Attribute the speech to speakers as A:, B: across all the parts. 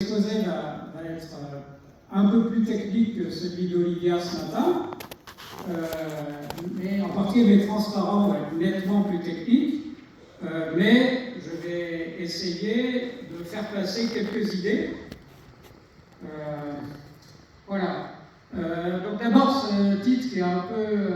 A: L'exposé va être un peu plus technique que celui d'Olivia ce matin, mais en partie les transparents vont être nettement plus techniques, mais je vais essayer de faire passer quelques idées. Voilà. Donc d'abord, ce titre qui est un peu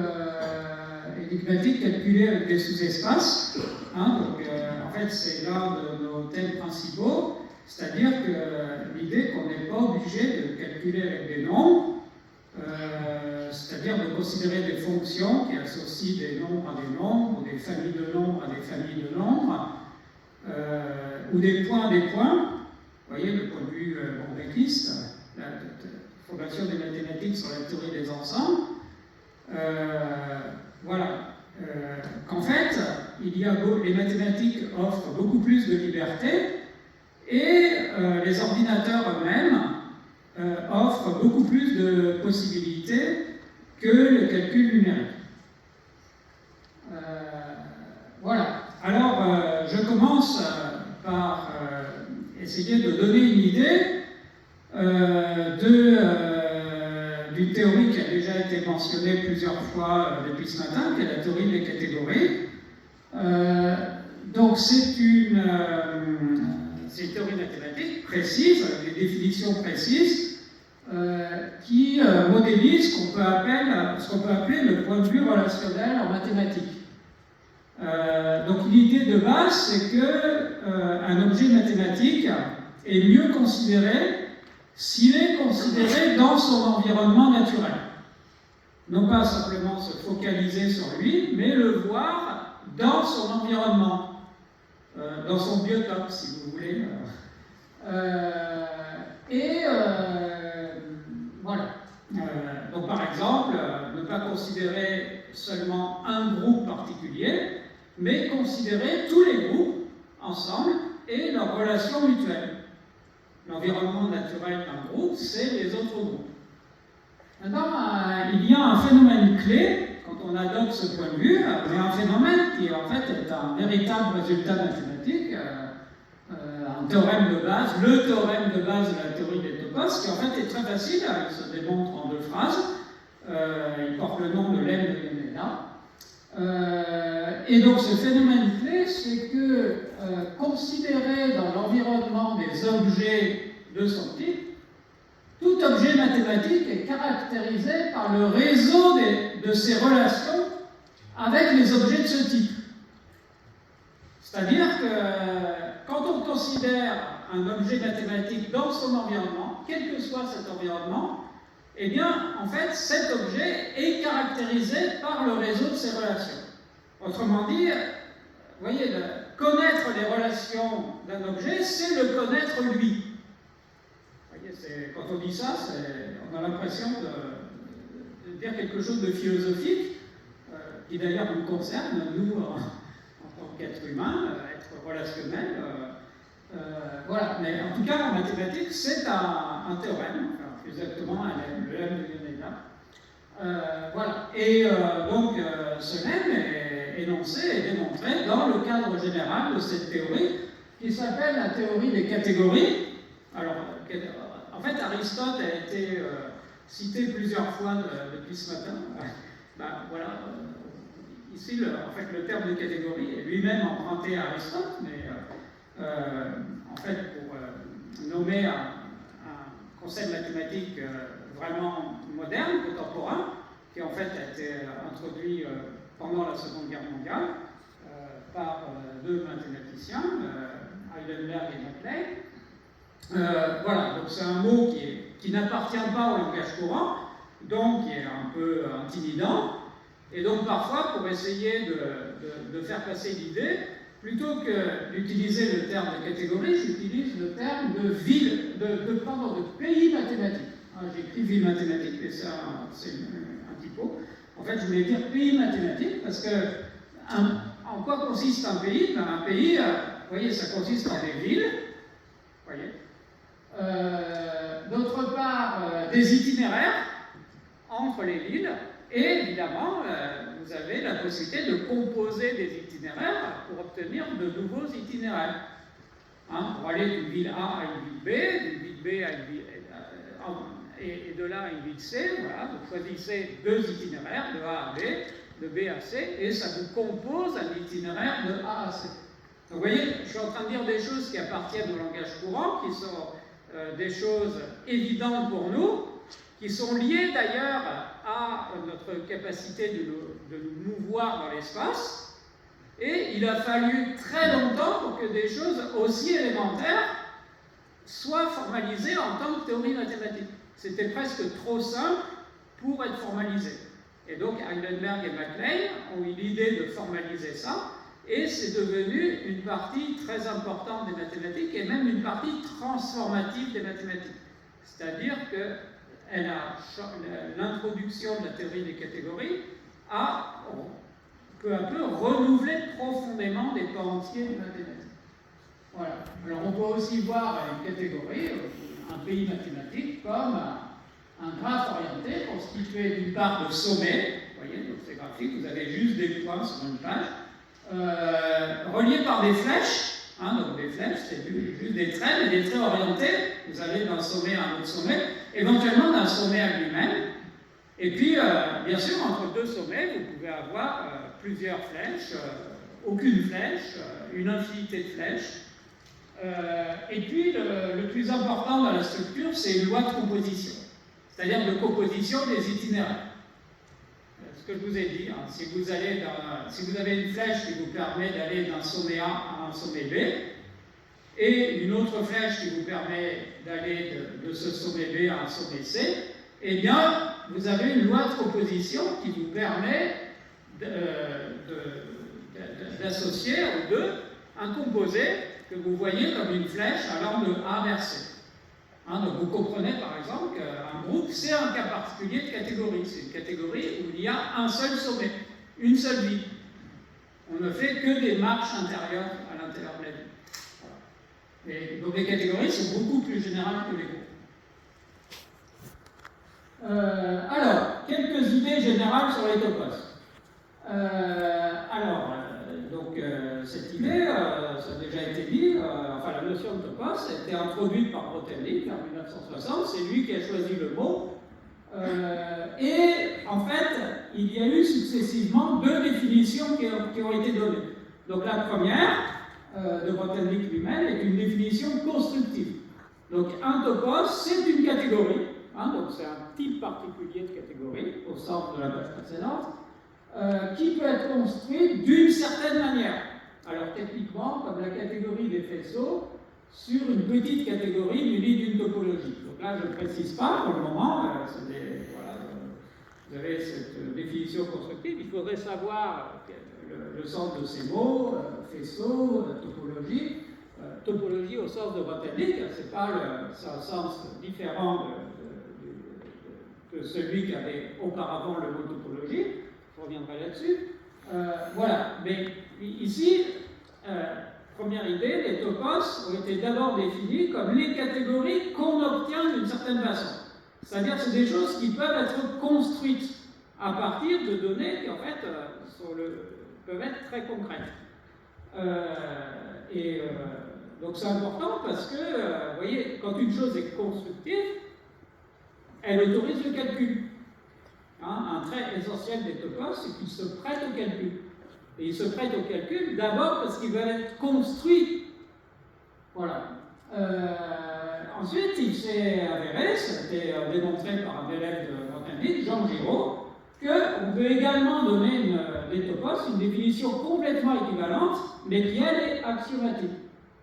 A: énigmatique, calculé avec des sous-espaces. Donc, en fait, c'est l'un de nos thèmes principaux. C'est-à-dire que l'idée qu'on n'est pas obligé de calculer avec des nombres, c'est-à-dire de considérer des fonctions qui associent des nombres à des nombres, ou des familles de nombres à des familles de nombres, ou des points à des points. Vous voyez, le point de vue bourbeckiste, la fondation des mathématiques sur la théorie des ensembles. Voilà. Qu'en fait, les mathématiques offrent beaucoup plus de liberté. Et les ordinateurs eux-mêmes offrent beaucoup plus de possibilités que le calcul numérique. Voilà. Alors, je commence par essayer de donner une idée d'une théorie qui a déjà été mentionnée plusieurs fois depuis ce matin, qui est la théorie des catégories. Donc, c'est une théorie mathématique précise, avec des définitions précises, qui modélise ce qu'on peut appeler le point de vue relationnel en mathématiques. Donc l'idée de base, c'est qu'un objet mathématique est mieux considéré s'il est considéré dans son environnement naturel. Non pas simplement se focaliser sur lui, mais le voir dans son environnement. Dans son biotope, si vous voulez. Voilà. Donc, par exemple, ne pas considérer seulement un groupe particulier, mais considérer tous les groupes ensemble et leurs relations mutuelles. L'environnement naturel d'un groupe, c'est les autres groupes. Maintenant, il y a un phénomène clé quand on adopte ce point de vue, mais un phénomène qui en fait est un véritable résultat mathématique, un théorème de base, le théorème de base de la théorie des topos, qui en fait est très facile, il se démontre en 2 phrases, il porte le nom de Lem de Yoneda. Et donc ce phénomène clé, c'est que considéré dans l'environnement des objets de son type, tout objet mathématique est caractérisé par le réseau de ses relations avec les objets de ce type. C'est-à-dire que quand on considère un objet mathématique dans son environnement, quel que soit cet environnement, eh bien, en fait, cet objet est caractérisé par le réseau de ses relations. Autrement dit, vous voyez, connaître les relations d'un objet, c'est le connaître lui. Quand on dit ça, on a l'impression de dire quelque chose de philosophique, qui d'ailleurs nous concerne, nous, en tant qu'êtres humains, être relationnels. Voilà. Mais en tout cas, en mathématiques, c'est un théorème, enfin, plus exactement le lemme de Yoneda. Voilà. Et donc, ce lemme est énoncé et démontré dans le cadre général de cette théorie, qui s'appelle la théorie des catégories. Alors, en fait, Aristote a été cité plusieurs fois depuis ce matin. Voilà. Ici, le terme de catégorie est lui-même emprunté à Aristote, mais en fait, pour nommer un concept mathématique vraiment moderne, contemporain, qui en fait a été introduit pendant la Seconde Guerre mondiale par 2 mathématiciens, Heisenberg et Macaulay. Voilà, donc c'est un mot qui n'appartient pas au langage courant, donc qui est un peu intimidant, et donc parfois, pour essayer de faire passer l'idée, plutôt que d'utiliser le terme de catégorie, j'utilise le terme de ville, de pays mathématique. J'écris ville mathématique, mais c'est un typo. En fait, je voulais dire pays mathématique, parce que en quoi consiste un pays? Un pays, vous voyez, ça consiste en des villes, vous voyez. D'autre part, des itinéraires entre les villes, et évidemment, vous avez la possibilité de composer des itinéraires pour obtenir de nouveaux itinéraires. Pour aller d'une ville A à une ville B, d'une ville B et de là à une ville C. Voilà, vous choisissez deux itinéraires, de A à B, de B à C, et ça vous compose un itinéraire de A à C. Donc vous voyez, je suis en train de dire des choses qui appartiennent au langage courant, qui sont des choses évidentes pour nous, qui sont liées d'ailleurs à notre capacité de nous mouvoir dans l'espace. Et il a fallu très longtemps pour que des choses aussi élémentaires soient formalisées en tant que théorie mathématique. C'était presque trop simple pour être formalisé. Et donc Heisenberg et MacLean ont eu l'idée de formaliser ça, et c'est devenu une partie très importante des mathématiques, et même une partie transformative des mathématiques. C'est-à-dire que l'introduction de la théorie des catégories a peu à peu renouvelé profondément des pans entiers des mathématiques. Voilà. Alors on peut aussi voir une catégorie, un pays mathématique, comme un graphe orienté constitué d'une part de sommets, vous voyez, donc c'est graphique, vous avez juste des points sur une page, reliés par des flèches, donc des flèches, c'est juste des traits, mais des traits orientés, vous allez d'un sommet à un autre sommet, éventuellement d'un sommet à lui-même, et puis, bien sûr, entre deux sommets, vous pouvez avoir plusieurs flèches, aucune flèche, une infinité de flèches. Et puis, le plus important dans la structure, c'est une loi de composition, c'est-à-dire de composition des itinéraires. Ce que je vous ai dit, si vous avez une flèche qui vous permet d'aller d'un sommet A à un sommet B, et une autre flèche qui vous permet d'aller de ce sommet B à un sommet C, eh bien, vous avez une loi de composition qui vous permet d'associer aux deux un composé que vous voyez comme une flèche allant de A vers C. Donc vous comprenez par exemple qu'un groupe, c'est un cas particulier de catégorie. C'est une catégorie où il y a un seul sommet, une seule vie. On ne fait que des marches intérieures à l'intérieur de la vie. Voilà. Et donc les catégories sont beaucoup plus générales que les groupes. Alors, quelques idées générales sur les topos. Cette idée, ça a déjà été dit, la notion de topos a été introduite par Grothendieck en 1960, c'est lui qui a choisi le mot, et en fait, il y a eu successivement deux définitions qui ont été données. Donc la première, de Grothendieck lui-même, est une définition constructive. Donc un topos, c'est une catégorie, donc c'est un type particulier de catégorie, au sens de la page précédente, qui peut être construite d'une certaine manière. Alors techniquement, comme la catégorie des faisceaux, sur une petite catégorie munie d'une topologie. Donc là, je ne précise pas pour le moment, vous avez cette définition constructive, il faudrait savoir le sens de ces mots, faisceau, topologie. Topologie au sens de Grothendieck, c'est un sens différent de celui qui avait auparavant le mot topologie, je reviendrai là-dessus. Voilà, mais ici, première idée, les topos ont été d'abord définis comme les catégories qu'on obtient d'une certaine façon. C'est-à-dire que c'est des choses qui peuvent être construites à partir de données qui, en fait, peuvent être très concrètes. Donc c'est important parce que, vous voyez, quand une chose est constructive, elle autorise le calcul. Un trait essentiel des topos, c'est qu'ils se prêtent au calcul. Et ils se prêtent au calcul d'abord parce qu'ils veulent être construits. Voilà. Ensuite, il s'est avéré, ça a été démontré par un élève de Grothendieck, Jean Giraud, qu'on peut également donner des topos une définition complètement équivalente, mais qui, elle, est axiomatique.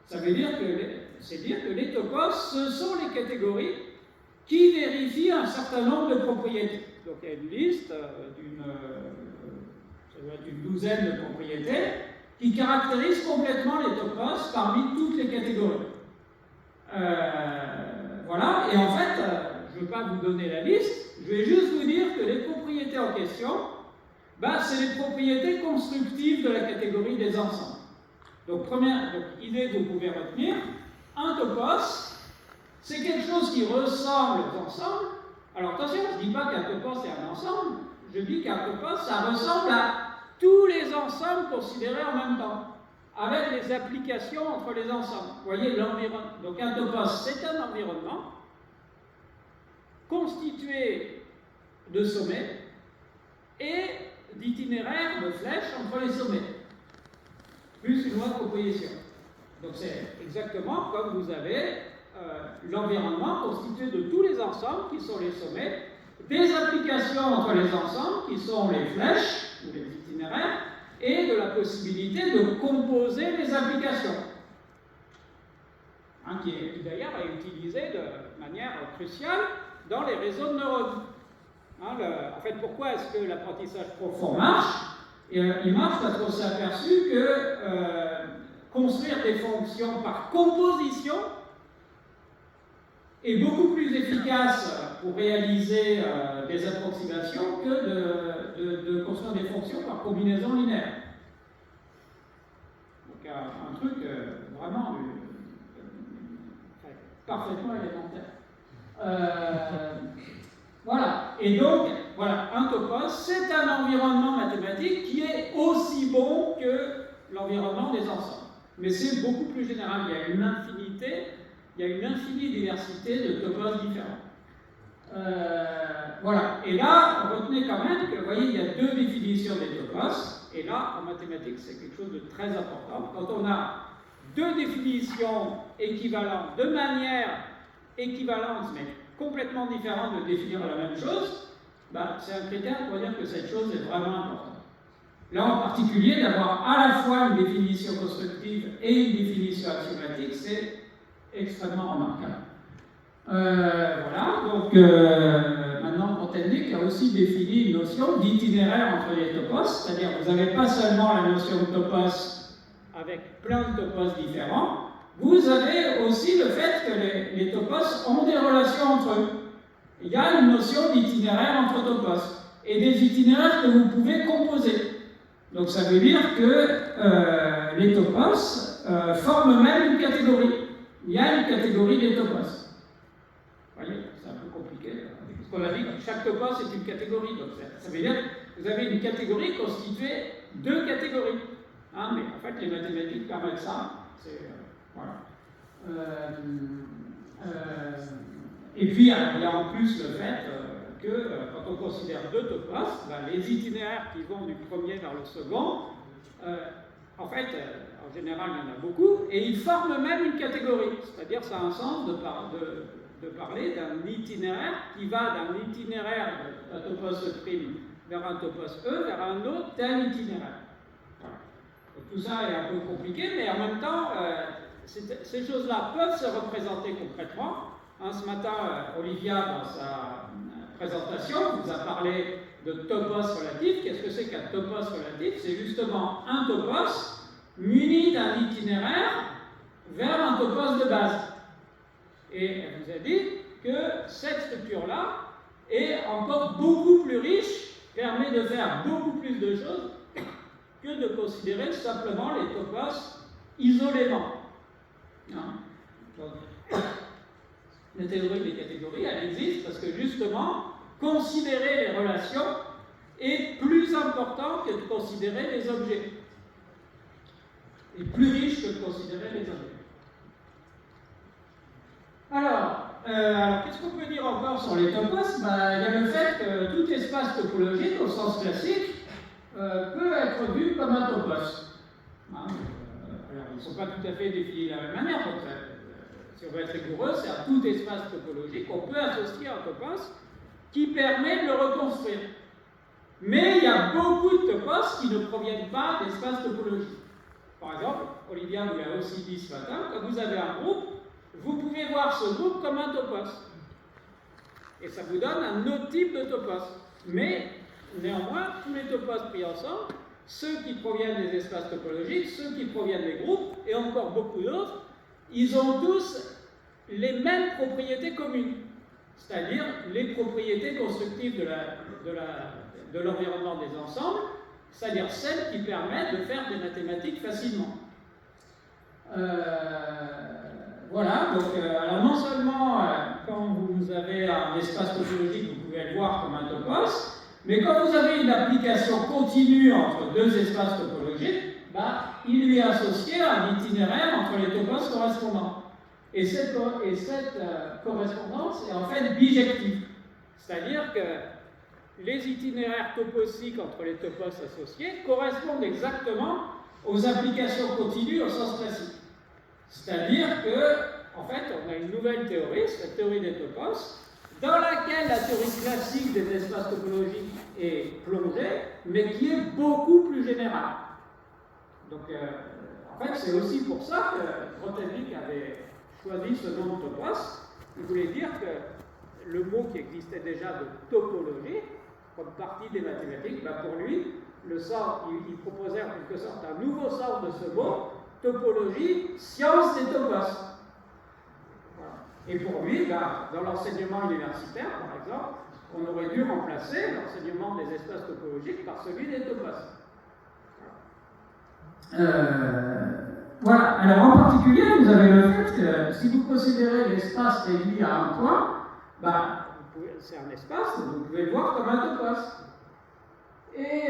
A: Ça veut dire que les topos, ce sont les catégories qui vérifient un certain nombre de propriétés. Donc il y a une liste d'une douzaine de propriétés qui caractérisent complètement les topos parmi toutes les catégories. Voilà, et en fait, je ne vais pas vous donner la liste, je vais juste vous dire que les propriétés en question, c'est les propriétés constructives de la catégorie des ensembles. Donc, première idée que vous pouvez retenir, un topos, c'est quelque chose qui ressemble aux ensembles. Alors attention, je ne dis pas qu'un topos est un ensemble, je dis qu'un topos, ça ressemble à tous les ensembles considérés en même temps. avec les applications entre les ensembles. Vous voyez l'environnement. Donc un topos, c'est un environnement constitué de sommets et d'itinéraires, de flèches entre les sommets, plus une loi de proposition. Donc c'est exactement comme vous avez l'environnement constitué de tous les ensembles qui sont les sommets, des applications entre les ensembles qui sont les flèches ou les itinéraires, et de la possibilité de composer les applications, qui d'ailleurs est utilisée de manière cruciale dans les réseaux de neurones. En fait, pourquoi est-ce que l'apprentissage profond marche? Il marche parce qu'on s'est aperçu que construire des fonctions par composition est beaucoup plus efficace pour réaliser des approximations que de construire des fonctions par combinaison linéaire. Donc un truc vraiment parfaitement élémentaire. Voilà. Et donc, voilà, un topos, c'est un environnement mathématique qui est aussi bon que l'environnement des ensembles. Mais c'est beaucoup plus général. Il y a une infinie diversité de topos différents. Voilà. Et là, retenez quand même que, vous voyez, il y a deux définitions des topos. Et là, en mathématiques, c'est quelque chose de très important. Quand on a deux définitions équivalentes, de manière équivalente, mais complètement différente de définir la même chose, c'est un critère pour dire que cette chose est vraiment importante. Là, en particulier, d'avoir à la fois une définition constructive et une définition axiomatique, c'est extrêmement remarquable. Voilà, donc maintenant, Grothendieck a aussi défini une notion d'itinéraire entre les topos, c'est-à-dire vous n'avez pas seulement la notion de topos avec plein de topos différents, vous avez aussi le fait que les topos ont des relations entre eux. Il y a une notion d'itinéraire entre topos et des itinéraires que vous pouvez composer. Donc ça veut dire que les topos forment même une catégorie. Il y a une catégorie des topos. Vous voyez, c'est un peu compliqué. Parce qu'on a dit que chaque topos est une catégorie. Donc ça veut dire que vous avez une catégorie constituée de catégories. Mais en fait, les mathématiques permettent ça. Voilà. Et puis, il y a en plus le fait que quand on considère deux topos, les itinéraires qui vont du premier vers le second, en fait, en général, il y en a beaucoup, et ils forment même une catégorie. C'est-à-dire, ça a un sens de parler d'un itinéraire qui va d'un itinéraire d'un topos E' vers un topos E, vers un autre tel itinéraire. Voilà. Donc, tout ça est un peu compliqué, mais en même temps, ces choses-là peuvent se représenter concrètement. Ce matin, Olivia, dans sa présentation, vous a parlé de topos relatif. Qu'est-ce que c'est qu'un topos relatif? C'est justement un topos muni d'un itinéraire vers un topos de base. Et elle vous a dit que cette structure-là est encore beaucoup plus riche, permet de faire beaucoup plus de choses que de considérer simplement les topos isolément. Donc, la théorie des catégories, elle existe parce que justement, considérer les relations est plus important que de considérer les objets. Et plus riche que de considérer les objets. Alors, qu'est-ce qu'on peut dire encore sur les topos? Il y a le fait que tout espace topologique, au sens classique, peut être vu comme un topos. Alors, ils ne sont pas tout à fait définis de la même manière. Donc, si on veut être rigoureux, c'est à tout espace topologique qu'on peut associer un topos qui permet de le reconstruire. Mais il y a beaucoup de topos qui ne proviennent pas d'espaces topologiques. Par exemple, Olivia nous l'a aussi dit ce matin, quand vous avez un groupe, vous pouvez voir ce groupe comme un topos. Et ça vous donne un autre type de topos. Mais, néanmoins, tous les topos pris ensemble, ceux qui proviennent des espaces topologiques, ceux qui proviennent des groupes, et encore beaucoup d'autres, ils ont tous les mêmes propriétés communes. C'est-à-dire les propriétés constructives de l'environnement des ensembles, c'est-à-dire celles qui permettent de faire des mathématiques facilement. Voilà, donc alors non seulement quand vous avez un espace topologique, vous pouvez le voir comme un topos, mais quand vous avez une application continue entre deux espaces topologiques, il lui a associé un itinéraire entre les topos correspondants. Et cette correspondance est en fait bijective. C'est-à-dire que les itinéraires toposiques entre les topos associés correspondent exactement aux applications continues au sens classique. C'est-à-dire que, en fait, on a une nouvelle théorie, c'est la théorie des topos, dans laquelle la théorie classique des espaces topologiques est plongée, mais qui est beaucoup plus générale. Donc, en fait, c'est aussi pour ça que Grothendieck avait choisi ce nom de topos. Il voulait dire que le mot qui existait déjà de topologie, comme partie des mathématiques, pour lui, il proposait en quelque sorte un nouveau sort de ce mot, topologie, science des topos. Et pour lui, dans l'enseignement universitaire, par exemple, on aurait dû remplacer l'enseignement des espaces topologiques par celui des topos. Voilà. Alors en particulier, vous avez le fait que si vous considérez l'espace réduit à un point, c'est un espace, donc vous pouvez le voir comme un topos. Et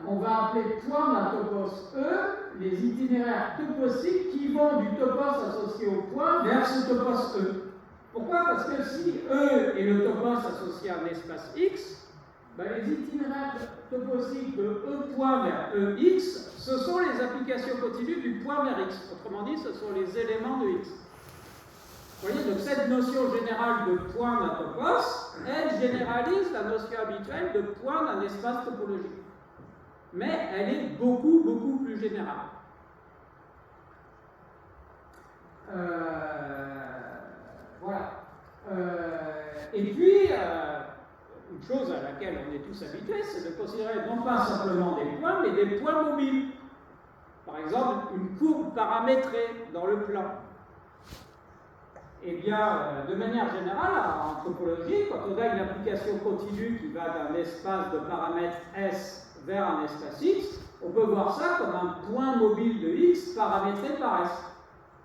A: on va appeler point d'un topos E les itinéraires toposiques qui vont du topos associé au point vers ce topos E. Pourquoi? Parce que si E est le topos associé à un espace X, les itinéraires toposiques de E point vers EX, ce sont les applications continues du point vers X. Autrement dit, ce sont les éléments de X. Vous voyez, donc cette notion générale de point d'un topos, elle généralise la notion habituelle de point d'un espace topologique. Mais elle est beaucoup, beaucoup plus générale. Voilà. Et puis, une chose à laquelle on est tous habitués, c'est de considérer non pas simplement des points, mais des points mobiles. Par exemple, une courbe paramétrée dans le plan. Eh bien, de manière générale, en topologie, quand on a une application continue qui va d'un espace de paramètres S vers un espace X, on peut voir ça comme un point mobile de X paramétré par S.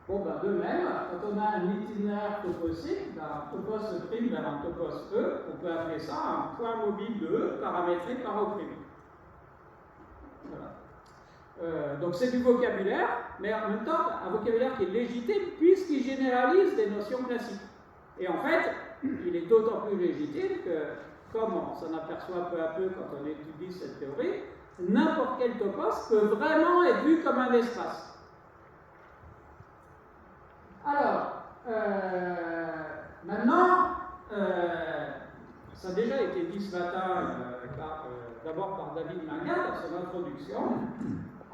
A: De même, quand on a un itinéraire toposique, d'un topos E' vers un topos E, on peut appeler ça un point mobile de E paramétré par O'. Voilà. Donc c'est du vocabulaire, mais en même temps un vocabulaire qui est légitime puisqu'il généralise des notions classiques. Et en fait, il est d'autant plus légitime que, comme on s'en aperçoit peu à peu quand on étudie cette théorie, n'importe quel topos peut vraiment être vu comme un espace. Alors, maintenant, ça a déjà été dit ce matin d'abord par David Mingat dans son introduction.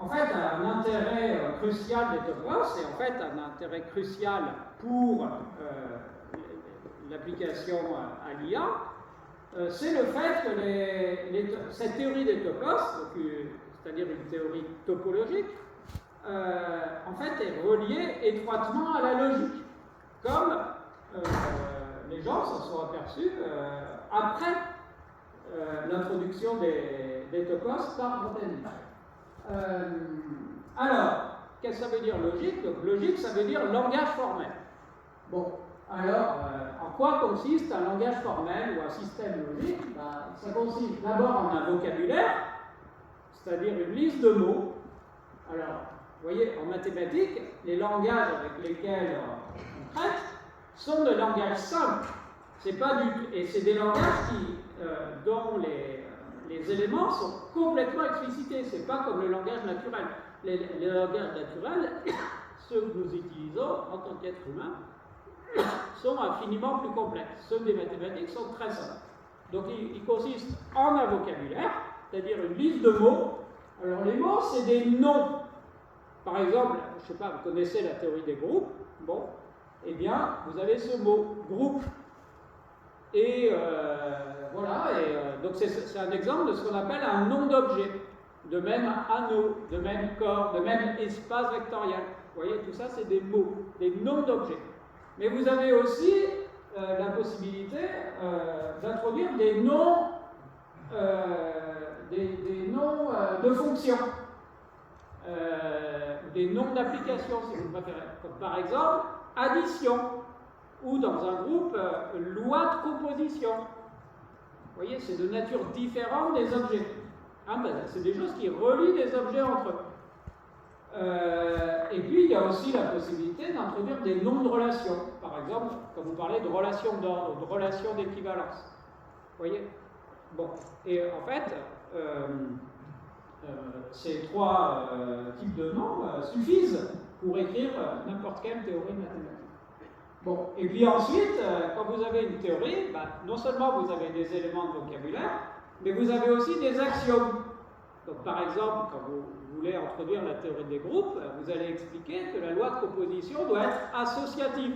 A: En fait, un intérêt crucial des topos, et en fait un intérêt crucial pour l'application à l'IA, c'est le fait que cette théorie des topos, c'est-à-dire une théorie topologique, en fait est reliée étroitement à la logique, comme les gens s'en sont aperçus après l'introduction des topos par Grothendieck. Alors, qu'est-ce que ça veut dire logique? Donc, logique, ça veut dire langage formel. Bon, alors, en quoi consiste un langage formel ou un système logique? Ça consiste d'abord en un vocabulaire, c'est-à-dire une liste de mots. Alors, vous voyez, en mathématiques, les langages avec lesquels on traite sont des langages simples. Et c'est des langages dont les éléments sont complètement explicités. Ce n'est pas comme le langage naturel. Les langages naturels, ceux que nous utilisons en tant qu'êtres humains, sont infiniment plus complexes. Ceux des mathématiques sont très simples. Donc ils consistent en un vocabulaire, c'est-à-dire une liste de mots. Alors les mots, c'est des noms. Par exemple, je ne sais pas, vous connaissez la théorie des groupes. Bon, eh bien, vous avez ce mot, groupe. Et voilà, donc c'est un exemple de ce qu'on appelle un nom d'objet, de même anneau, de même corps, de même espace vectoriel. Vous voyez, tout ça, c'est des mots, des noms d'objets. Mais vous avez aussi la possibilité d'introduire des noms de fonctions, des noms d'applications, si vous préférez. Comme par exemple, addition, ou dans un groupe, loi de composition. Vous voyez, c'est de nature différente des objets. Hein, c'est des choses qui relient des objets entre eux. Et puis, il y a aussi la possibilité d'introduire des noms de relations. Par exemple, quand vous parlez de relations d'ordre, de relations d'équivalence. Vous voyez? Bon, et en fait, ces trois types de noms suffisent pour écrire n'importe quelle théorie mathématique. Bon, et puis ensuite, quand vous avez une théorie, non seulement vous avez des éléments de vocabulaire, mais vous avez aussi des axiomes. Donc par exemple, quand vous voulez introduire la théorie des groupes, vous allez expliquer que la loi de composition doit être associative.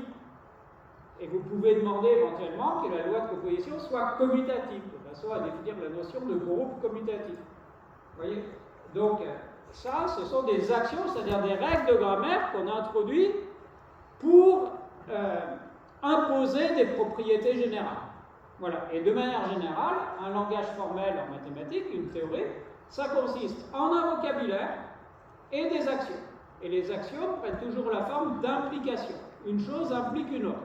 A: Et vous pouvez demander éventuellement que la loi de composition soit commutative, de façon à définir la notion de groupe commutatif. Vous voyez? Donc ça, ce sont des actions, c'est-à-dire des règles de grammaire qu'on introduit pour imposer des propriétés générales. Voilà. Et de manière générale, un langage formel en mathématiques, une théorie, ça consiste en un vocabulaire et des actions. Et les actions prennent toujours la forme d'implication. Une chose implique une autre.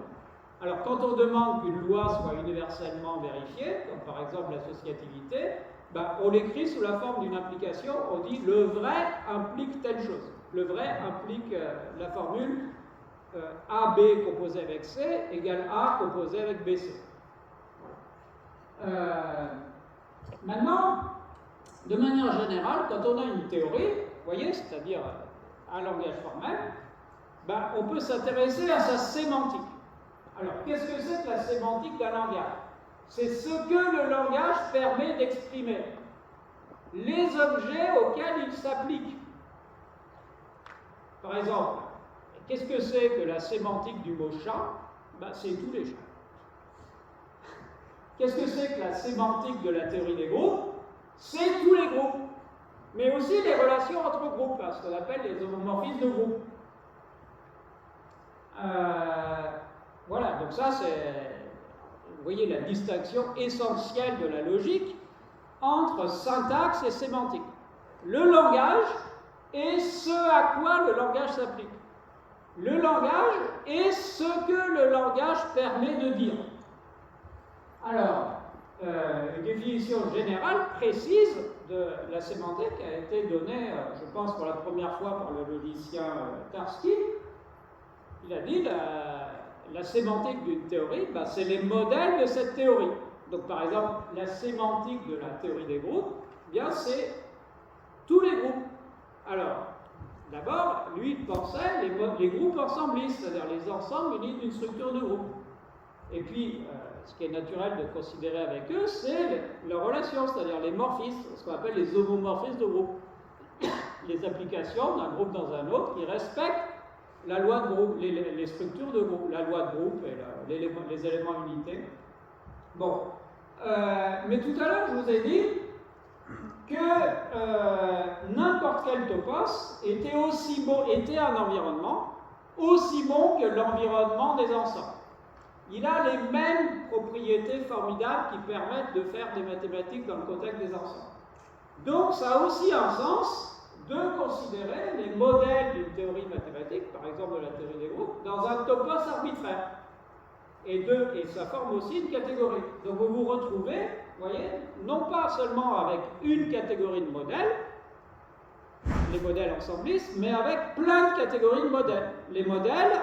A: Alors, quand on demande qu'une loi soit universellement vérifiée, comme par exemple l'associativité, on l'écrit sous la forme d'une implication. On dit le vrai implique telle chose. Le vrai implique la formule AB composé avec C égale A composé avec BC. Maintenant, de manière générale, quand on a une théorie, vous voyez, c'est-à-dire un langage formel, on peut s'intéresser à sa sémantique. Alors, qu'est-ce que c'est que la sémantique d'un langage? C'est ce que le langage permet d'exprimer, les objets auxquels il s'applique. Par exemple, qu'est-ce que c'est que la sémantique du mot chat? C'est tous les chats. Qu'est-ce que c'est que la sémantique de la théorie des groupes? C'est tous les groupes, mais aussi les relations entre groupes, ce qu'on appelle les homomorphismes de groupe. Voilà, donc ça c'est, vous voyez, la distinction essentielle de la logique entre syntaxe et sémantique. Le langage est ce à quoi le langage s'applique. Le langage est ce que le langage permet de dire. Alors, une définition générale précise de la sémantique a été donnée, je pense, pour la première fois par le logicien Tarski. Il a dit la sémantique d'une théorie, c'est les modèles de cette théorie. Donc, par exemple, la sémantique de la théorie des groupes, c'est tous les groupes. Alors, d'abord, lui, il pensait les groupes ensemblistes, c'est-à-dire les ensembles unis d'une structure de groupe. Et puis, ce qui est naturel de considérer avec eux, c'est leurs relations, c'est-à-dire les morphismes, ce qu'on appelle les homomorphismes de groupe. Les applications d'un groupe dans un autre qui respectent la loi de groupe, les structures de groupe, la loi de groupe et les éléments unités. Bon. Mais tout à l'heure, je vous ai dit que n'importe quel topos était un environnement aussi bon que l'environnement des ensembles. Il a les mêmes propriétés formidables qui permettent de faire des mathématiques dans le contexte des ensembles. Donc, ça a aussi un sens de considérer les modèles d'une théorie mathématique, par exemple de la théorie des groupes, dans un topos arbitraire. Et ça forme aussi une catégorie. Donc, vous vous retrouvez, vous voyez, non pas seulement avec une catégorie de modèles, les modèles ensemblistes, mais avec plein de catégories de modèles. Les modèles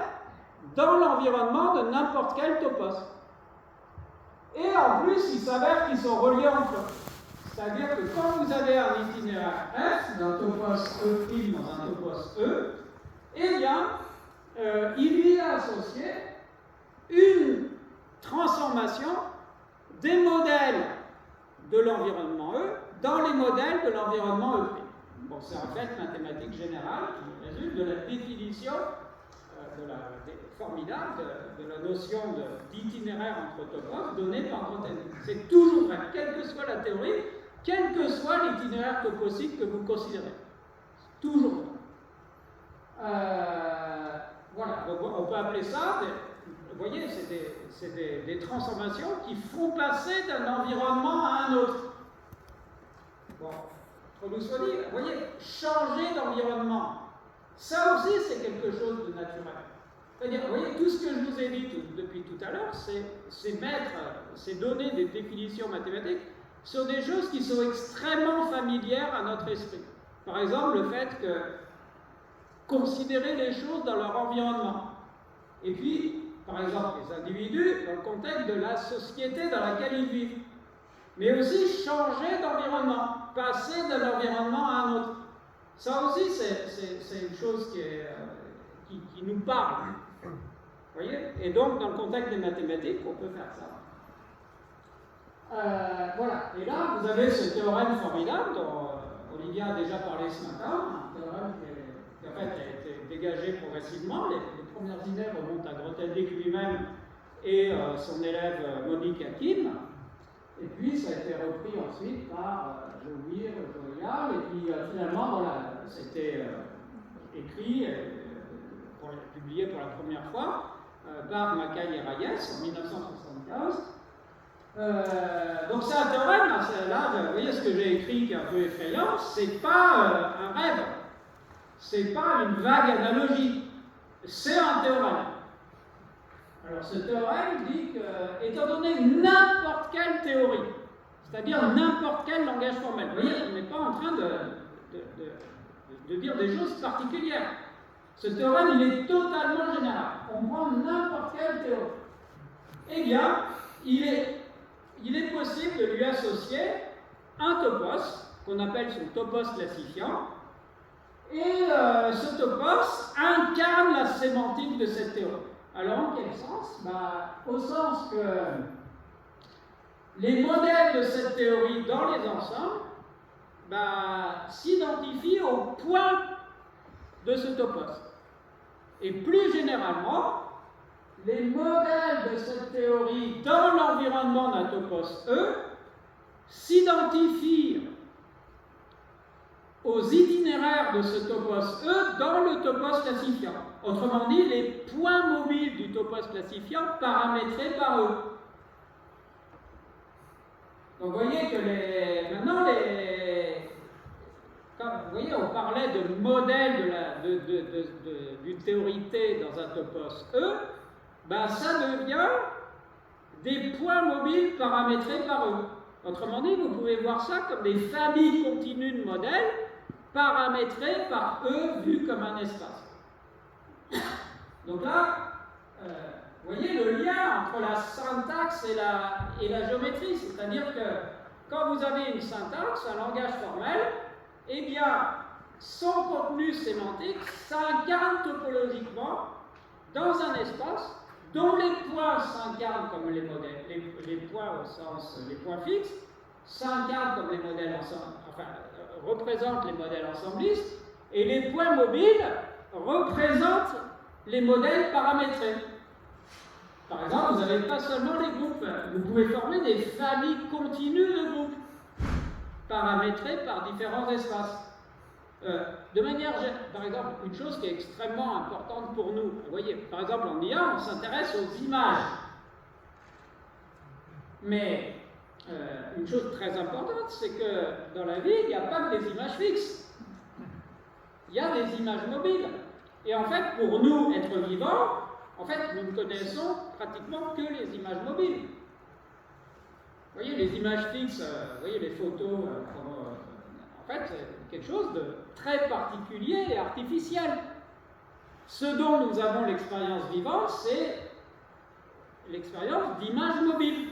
A: dans l'environnement de n'importe quel topos. Et en plus, il s'avère qu'ils sont reliés entre eux. C'est-à-dire que quand vous avez un itinéraire F d'un topos E' dans un topos E, eh bien, il y est associé une transformation des modèles de l'environnement E dans les modèles de l'environnement E'. Bon, c'est en fait mathématique générale qui résulte de la définition formidable de la notion d'itinéraire entre topos donnée par Grothendieck. C'est toujours vrai, quelle que soit la théorie, quel que soit l'itinéraire toposique que vous considérez. Toujours vrai. Voilà, donc on peut appeler ça, vous voyez, c'est des transformations qui font passer d'un environnement à un autre. Bon, pour nous soit dit, vous voyez, changer d'environnement, ça aussi c'est quelque chose de naturel. C'est-à-dire, vous voyez, tout ce que je vous ai dit depuis tout à l'heure, c'est donner des définitions mathématiques sur des choses qui sont extrêmement familières à notre esprit. Par exemple, le fait que considérer les choses dans leur environnement. Et puis, par exemple, les individus dans le contexte de la société dans laquelle ils vivent. Mais aussi changer d'environnement, passer d'un environnement à un autre. Ça aussi, c'est une chose qui nous parle. Vous voyez? Et donc, dans le contexte des mathématiques, on peut faire ça. Voilà. Et là, vous avez ce théorème formidable dont Olivia a déjà parlé ce matin, un théorème qui en fait a été dégagé progressivement. Les premières idées remontent à Grothendieck lui-même et son élève Monique Hakim. Et puis, ça a été repris ensuite par Jauir, Joyal, et puis finalement, voilà, c'était écrit, publié pour la première fois par Mackay et Reyes en 1975. Donc c'est un théorème, là, vous voyez ce que j'ai écrit qui est un peu effrayant, c'est pas un rêve, c'est pas une vague analogie, c'est un théorème. Alors ce théorème dit que, étant donné n'importe quelle théorie, c'est-à-dire n'importe quel langage formel, vous voyez, on n'est pas en train de dire des choses particulières. Ce théorème, il est totalement général. On prend n'importe quelle théorie. Eh bien, il est possible de lui associer un topos, qu'on appelle son topos classifiant, et ce topos incarne la sémantique de cette théorie. Alors, en quel sens? Au sens que les modèles de cette théorie dans les ensembles s'identifient au point de ce topos. Et plus généralement, les modèles de cette théorie dans l'environnement d'un topos E s'identifient aux itinéraires de ce topos E dans le topos classifiant. Autrement dit, les points mobiles du topos classifiant paramétrés par eux. Donc vous voyez que maintenant, quand vous voyez, on parlait de modèle d'une théorie T dans un topos E, ça devient des points mobiles paramétrés par eux. Autrement dit, vous pouvez voir ça comme des familles continues de modèles paramétrés par eux vus comme un espace. Donc là, vous voyez le lien entre la syntaxe et la géométrie, c'est-à-dire que quand vous avez une syntaxe, un langage formel, eh bien, son contenu sémantique s'incarne topologiquement dans un espace dont les points s'incarnent comme les modèles, les points au sens, les points fixes, s'incarnent comme les modèles représentent les modèles ensemblistes, et les points mobiles représentent les modèles paramétrés. Par exemple, vous n'avez pas seulement les groupes, vous pouvez former des familles continues de groupes, paramétrés par différents espaces. De manière, par exemple, une chose qui est extrêmement importante pour nous, vous voyez, par exemple en IA, on s'intéresse aux images. Mais une chose très importante, c'est que dans la vie, il n'y a pas que des images fixes. Il y a des images mobiles. Et en fait, pour nous, êtres vivants, en fait, nous ne connaissons pratiquement que les images mobiles. Vous voyez, les images fixes, vous voyez, les photos, en fait, c'est quelque chose de très particulier et artificiel. Ce dont nous avons l'expérience vivante, c'est l'expérience d'images mobiles.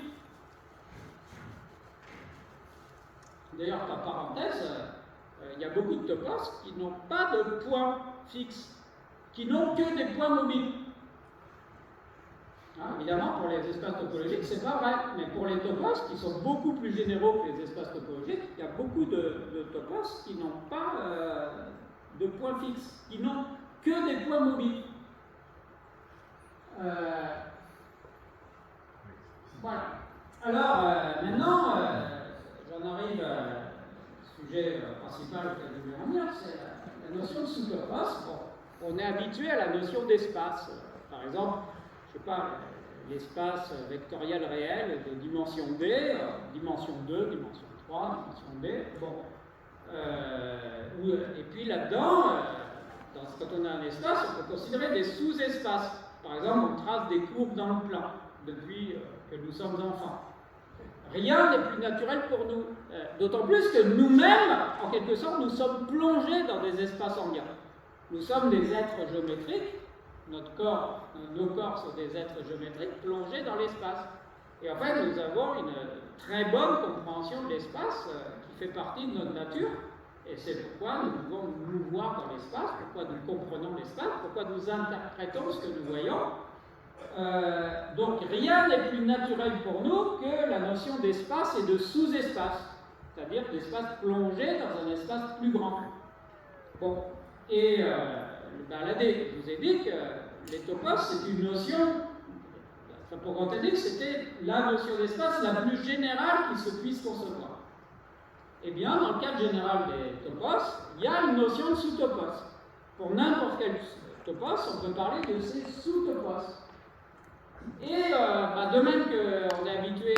A: D'ailleurs, par parenthèse, il y a beaucoup de topos qui n'ont pas de points fixes, qui n'ont que des points mobiles. Évidemment, pour les espaces topologiques, c'est pas vrai, mais pour les topos, qui sont beaucoup plus généraux que les espaces topologiques, il y a beaucoup de topos qui n'ont pas de points fixes, qui n'ont que des points mobiles. Voilà. Alors, maintenant, j'en arrive au sujet principal auquel je vais revenir, c'est la notion de sous-topos. Bon, on est habitué à la notion d'espace. Par exemple, je ne sais pas, l'espace vectoriel réel de dimension D, dimension 2, dimension 3, dimension D. Bon. Et puis là-dedans, quand on a un espace, on peut considérer des sous-espaces. Par exemple, on trace des courbes dans le plan depuis que nous sommes enfants. rien n'est plus naturel pour nous. D'autant plus que nous-mêmes, en quelque sorte, nous sommes plongés dans des espaces ambiants. Nous sommes des êtres géométriques, nos corps sont des êtres géométriques plongés dans l'espace. Et en fait, nous avons une très bonne compréhension de l'espace qui fait partie de notre nature. Et c'est pourquoi nous pouvons nous voir dans l'espace, pourquoi nous comprenons l'espace, pourquoi nous interprétons ce que nous voyons. Donc rien n'est plus naturel pour nous que la notion d'espace et de sous-espace, c'est-à-dire d'espace plongé dans un espace plus grand. Bon, et je vous ai dit que les topos, c'est une notion, pour Grothendieck, c'était la notion d'espace la plus générale qui se puisse concevoir. Eh bien, dans le cadre général des topos, il y a une notion de sous-topos. Pour n'importe quel topos, on peut parler de ces sous-topos. Et de même qu'on est habitué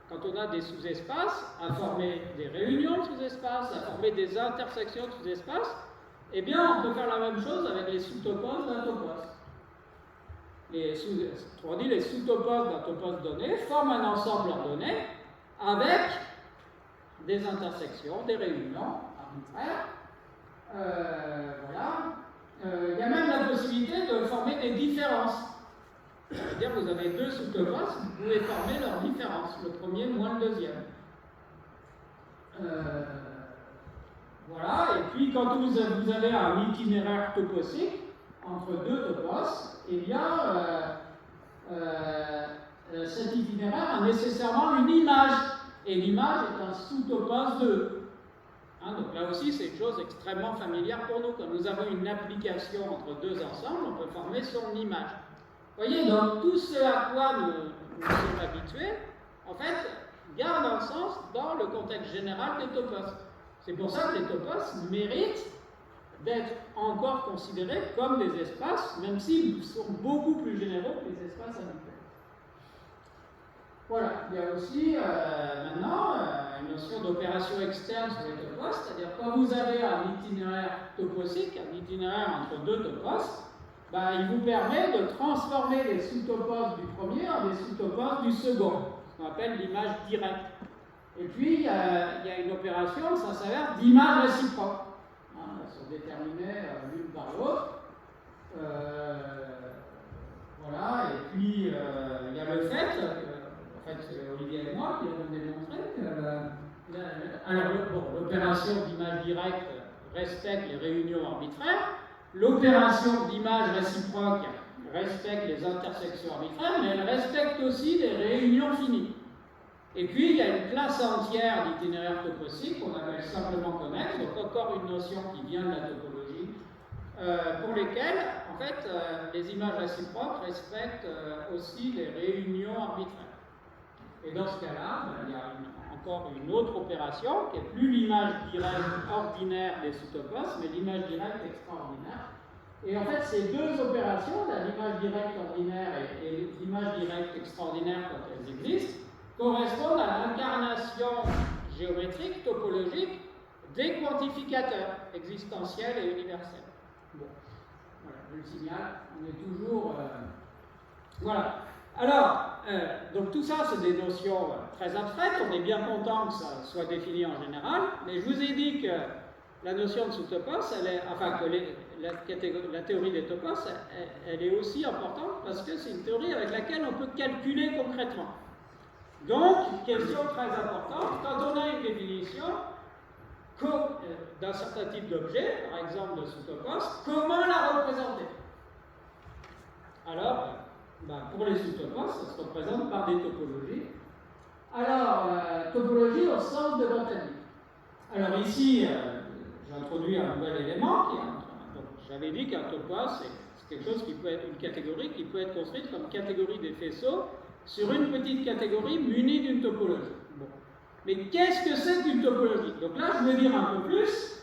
A: quand on a des sous-espaces, à former des réunions de sous-espaces, à former des intersections de sous-espaces, eh bien, on peut faire la même chose avec les sous-topos d'un topos. Les sous-topos d'un topos donné forment un ensemble ordonné avec des intersections, des réunions arbitraires. Il y a même la possibilité de former des différences. C'est-à-dire que vous avez deux sous-topos, vous pouvez former leurs différences, le premier moins le deuxième. Voilà, et puis quand vous avez un itinéraire toposique entre deux topos, eh bien, cet itinéraire a nécessairement une image, et l'image est un sous-topos 2. Donc là aussi, c'est une chose extrêmement familière pour nous. Quand nous avons une application entre deux ensembles, on peut former son image. Vous voyez, donc tout ce à quoi nous sommes habitués, en fait, garde un sens dans le contexte général des topos. C'est pour ça que les topos méritent d'être encore considérés comme des espaces, même s'ils sont beaucoup plus généraux que les espaces habituels. Voilà, il y a aussi maintenant une notion d'opération externe sur les topos, c'est-à-dire quand vous avez un itinéraire toposique, un itinéraire entre deux topos, il vous permet de transformer les sous-topos du premier en des sous-topos du second, ce qu'on appelle l'image directe. Et puis, il y a une opération, ça s'avère d'image réciproque. Elles sont déterminées l'une par l'autre. Voilà, et puis il y a le fait, en fait c'est Olivier et moi qui avons démontré que l'opération d'image directe respecte les réunions arbitraires, l'opération d'image réciproque respecte les intersections arbitraires, mais elle respecte aussi les réunions finies. Et puis, il y a une classe entière d'itinéraires toposiques qu'on appelle simplement connexes, donc encore une notion qui vient de la topologie, pour lesquelles, en fait, les images réciproques respectent aussi les réunions arbitraires. Et dans ce cas-là, il y a encore une autre opération qui n'est plus l'image directe ordinaire des sous-topos, mais l'image directe extraordinaire. Et en fait, ces deux opérations, l'image directe ordinaire et l'image directe extraordinaire quand elles existent, correspondent à l'incarnation géométrique, topologique des quantificateurs existentiels et universels. Bon, voilà, je le signale, on est toujours... Voilà. Alors, donc tout ça, c'est des notions très abstraites, on est bien content que ça soit défini en général, mais je vous ai dit que la notion de sous-topos, la théorie des topos, elle est aussi importante parce que c'est une théorie avec laquelle on peut calculer concrètement. Donc, question très importante, quand on a une définition d'un certain type d'objet, par exemple de sous-topos, comment la représenter? Alors, pour les sous-topos, ça se représente par des topologies. Alors, topologie au sens de Grothendieck. Alors ici, j'ai introduit un nouvel élément. J'avais dit qu'un topos, c'est quelque chose qui peut être une catégorie qui peut être construite comme catégorie des faisceaux sur une petite catégorie munie d'une topologie. Bon. Mais qu'est-ce que c'est qu'une topologie? Donc là, je vais dire un peu plus,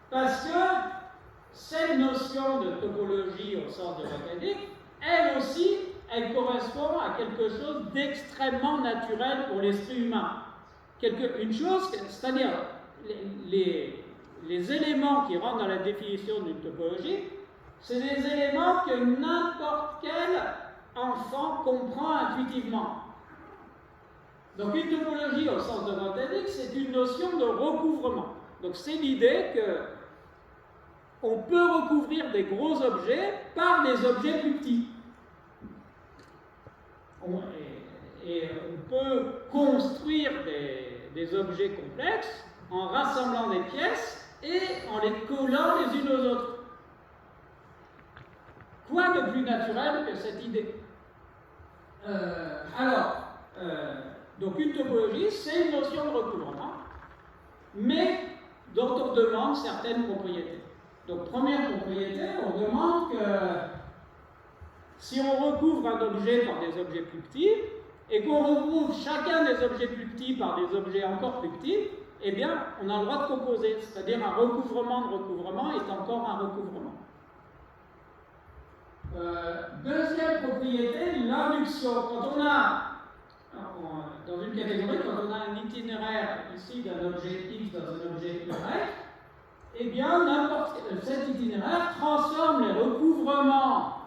A: parce que cette notion de topologie au sens de Grothendieck, elle aussi, elle correspond à quelque chose d'extrêmement naturel pour l'esprit humain. Une chose, c'est-à-dire les éléments qui rentrent dans la définition d'une topologie, c'est des éléments que n'importe quel enfant comprend intuitivement. Donc une topologie au sens de Grothendieck, c'est une notion de recouvrement. Donc c'est l'idée que on peut recouvrir des gros objets par des objets plus petits. Et on peut construire des objets complexes en rassemblant des pièces et en les collant les unes aux autres. Quoi de plus naturel que cette idée? Donc une topologie, c'est une notion de recouvrement, mais dont on demande certaines propriétés. Donc première propriété, on demande que si on recouvre un objet par des objets plus petits, et qu'on recouvre chacun des objets plus petits par des objets encore plus petits, eh bien, on a le droit de composer, c'est-à-dire un recouvrement de recouvrement est encore un recouvrement. Deuxième propriété, l'induction. Quand on a, dans une catégorie, quand on a un itinéraire ici d'un objet X dans un objet Y, eh bien, cet itinéraire transforme les recouvrements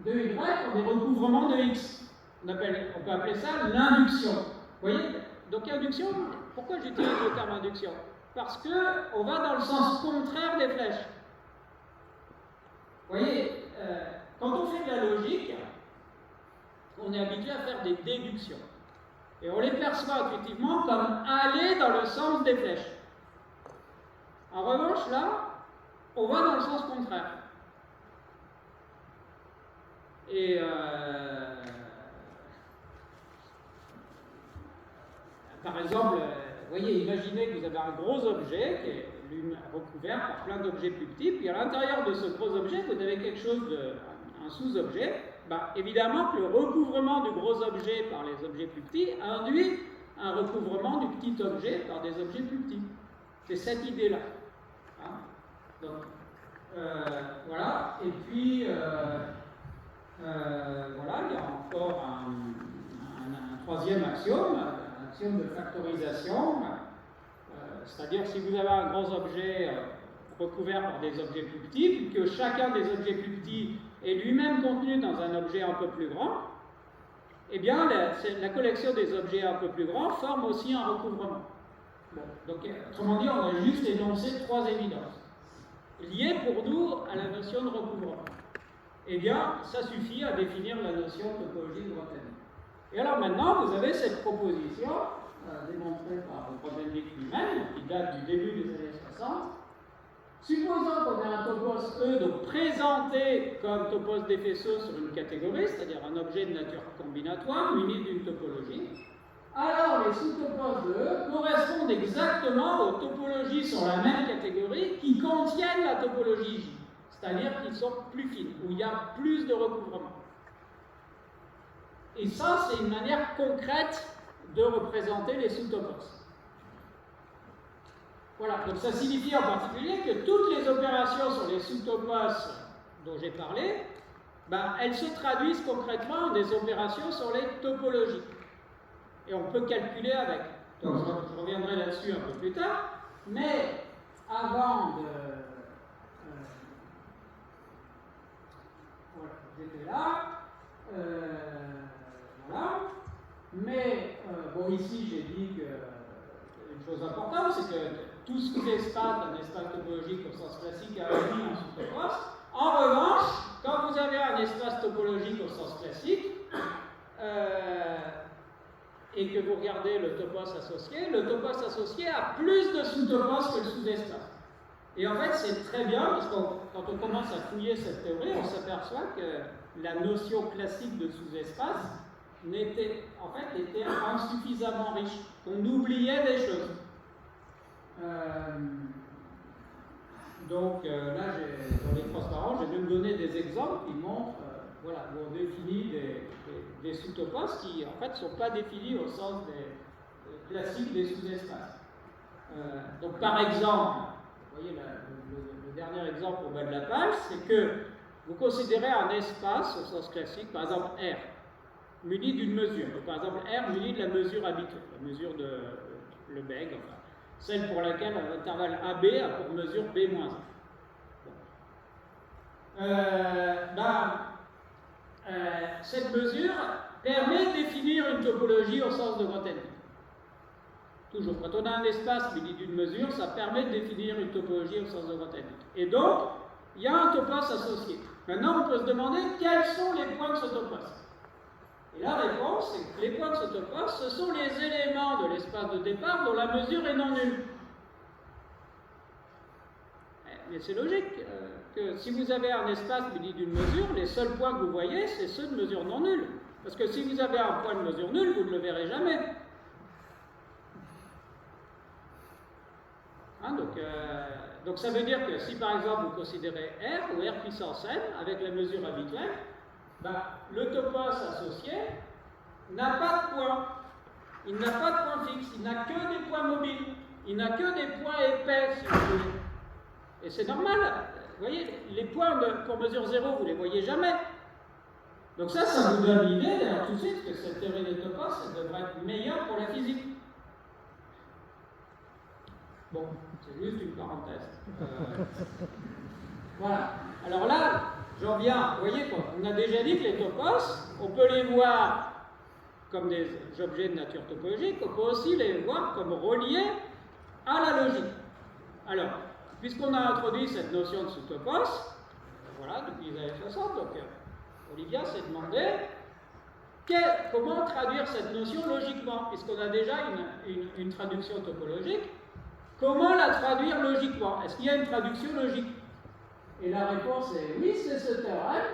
A: de Y en des recouvrements de X. On peut appeler ça l'induction. Vous voyez? Donc induction, pourquoi j'utilise le terme induction? Parce qu'on va dans le sens contraire des flèches. Vous voyez, quand on fait de la logique, on est habitué à faire des déductions. Et on les perçoit intuitivement comme aller dans le sens des flèches. En revanche, là, on va dans le sens contraire. Et par exemple, vous voyez, imaginez que vous avez un gros objet qui est recouvert par plein d'objets plus petits, puis à l'intérieur de ce gros objet, vous avez quelque chose un sous-objet. Évidemment que le recouvrement du gros objet par les objets plus petits induit un recouvrement du petit objet par des objets plus petits. C'est cette idée-là. Hein? Donc, voilà. Et puis, voilà, il y a encore un troisième axiome, un axiome de factorisation. C'est-à-dire, si vous avez un gros objet recouvert par des objets plus petits, puis que chacun des objets plus petits est lui-même contenu dans un objet un peu plus grand, eh bien, la collection des objets un peu plus grands forme aussi un recouvrement. Bon, donc, autrement dit, on a juste énoncé trois évidences, liées pour nous à la notion de recouvrement. Eh bien, ça suffit à définir la notion de topologie de Grothendieck. Et alors maintenant, vous avez cette proposition, démontrée par Grothendieck lui-même, qui date du début des années 60. Supposons qu'on ait un topos E, donc présenté comme topos des faisceaux sur une catégorie, c'est-à-dire un objet de nature combinatoire muni d'une topologie, alors les sous-topos de E correspondent exactement aux topologies sur la même catégorie qui contiennent la topologie J, c'est-à-dire qu'ils sont plus fines, où il y a plus de recouvrement. Et ça, c'est une manière concrète de représenter les sous-topos. Voilà, donc ça signifie en particulier que toutes les opérations sur les sous-topos dont j'ai parlé, elles se traduisent concrètement en des opérations sur les topologies. Et on peut calculer avec. Donc je reviendrai là-dessus un peu plus tard, mais avant de... voilà, j'étais là. Voilà. Mais, bon, ici j'ai dit que une chose importante, c'est que tout sous-espace d'un espace topologique au sens classique a réuni un sous-topos. En revanche, quand vous avez un espace topologique au sens classique, et que vous regardez le topos associé a plus de sous-topos que le sous-espace. Et en fait, c'est très bien, parce que quand on commence à fouiller cette théorie, on s'aperçoit que la notion classique de sous-espace était insuffisamment riche, qu'on oubliait des choses. Donc là, dans les transparents, j'ai même donné des exemples qui montrent voilà, où on définit des sous-topos qui en fait ne sont pas définis au sens des classiques des sous-espaces. Donc par exemple, vous voyez le dernier exemple au bas de la page, c'est que vous considérez un espace au sens classique, par exemple R, muni d'une mesure. Donc, par exemple R muni de la mesure habituelle, la mesure de Lebesgue, enfin, celle pour laquelle l'intervalle AB a pour mesure B-1. Cette mesure permet de définir une topologie au sens de Grothendieck. Toujours, quand on a un espace muni d'une mesure, ça permet de définir une topologie au sens de Grothendieck. Et donc, il y a un topos associé. Maintenant, on peut se demander quels sont les points de ce topos. Et la réponse, c'est que les points de ce topos, ce sont les éléments de l'espace de départ dont la mesure est non nulle. Mais c'est logique que si vous avez un espace muni d'une mesure, les seuls points que vous voyez, c'est ceux de mesure non nulle. Parce que si vous avez un point de mesure nulle, vous ne le verrez jamais. Hein, donc ça veut dire que si par exemple vous considérez R ou R puissance n avec la mesure habituelle, le topos associé n'a pas de point. Il n'a pas de point fixe, il n'a que des points mobiles, il n'a que des points épais, si vous voulez. Et c'est normal, vous voyez, les points pour mesure 0, vous ne les voyez jamais. Donc ça vous donne l'idée, d'ailleurs tout de suite, que cette théorie des topos, elle devrait être meilleure pour la physique. Bon, c'est juste une parenthèse. Voilà. Alors là, j'en viens, vous voyez, on a déjà dit que les topos, on peut les voir comme des objets de nature topologique, on peut aussi les voir comme reliés à la logique. Alors, puisqu'on a introduit cette notion de sous-topos, voilà, depuis les années 60, donc Olivia s'est demandé comment traduire cette notion logiquement, puisqu'on a déjà une traduction topologique. Comment la traduire logiquement? Est-ce qu'il y a une traduction logique? Et la réponse est oui, c'est ce théorème,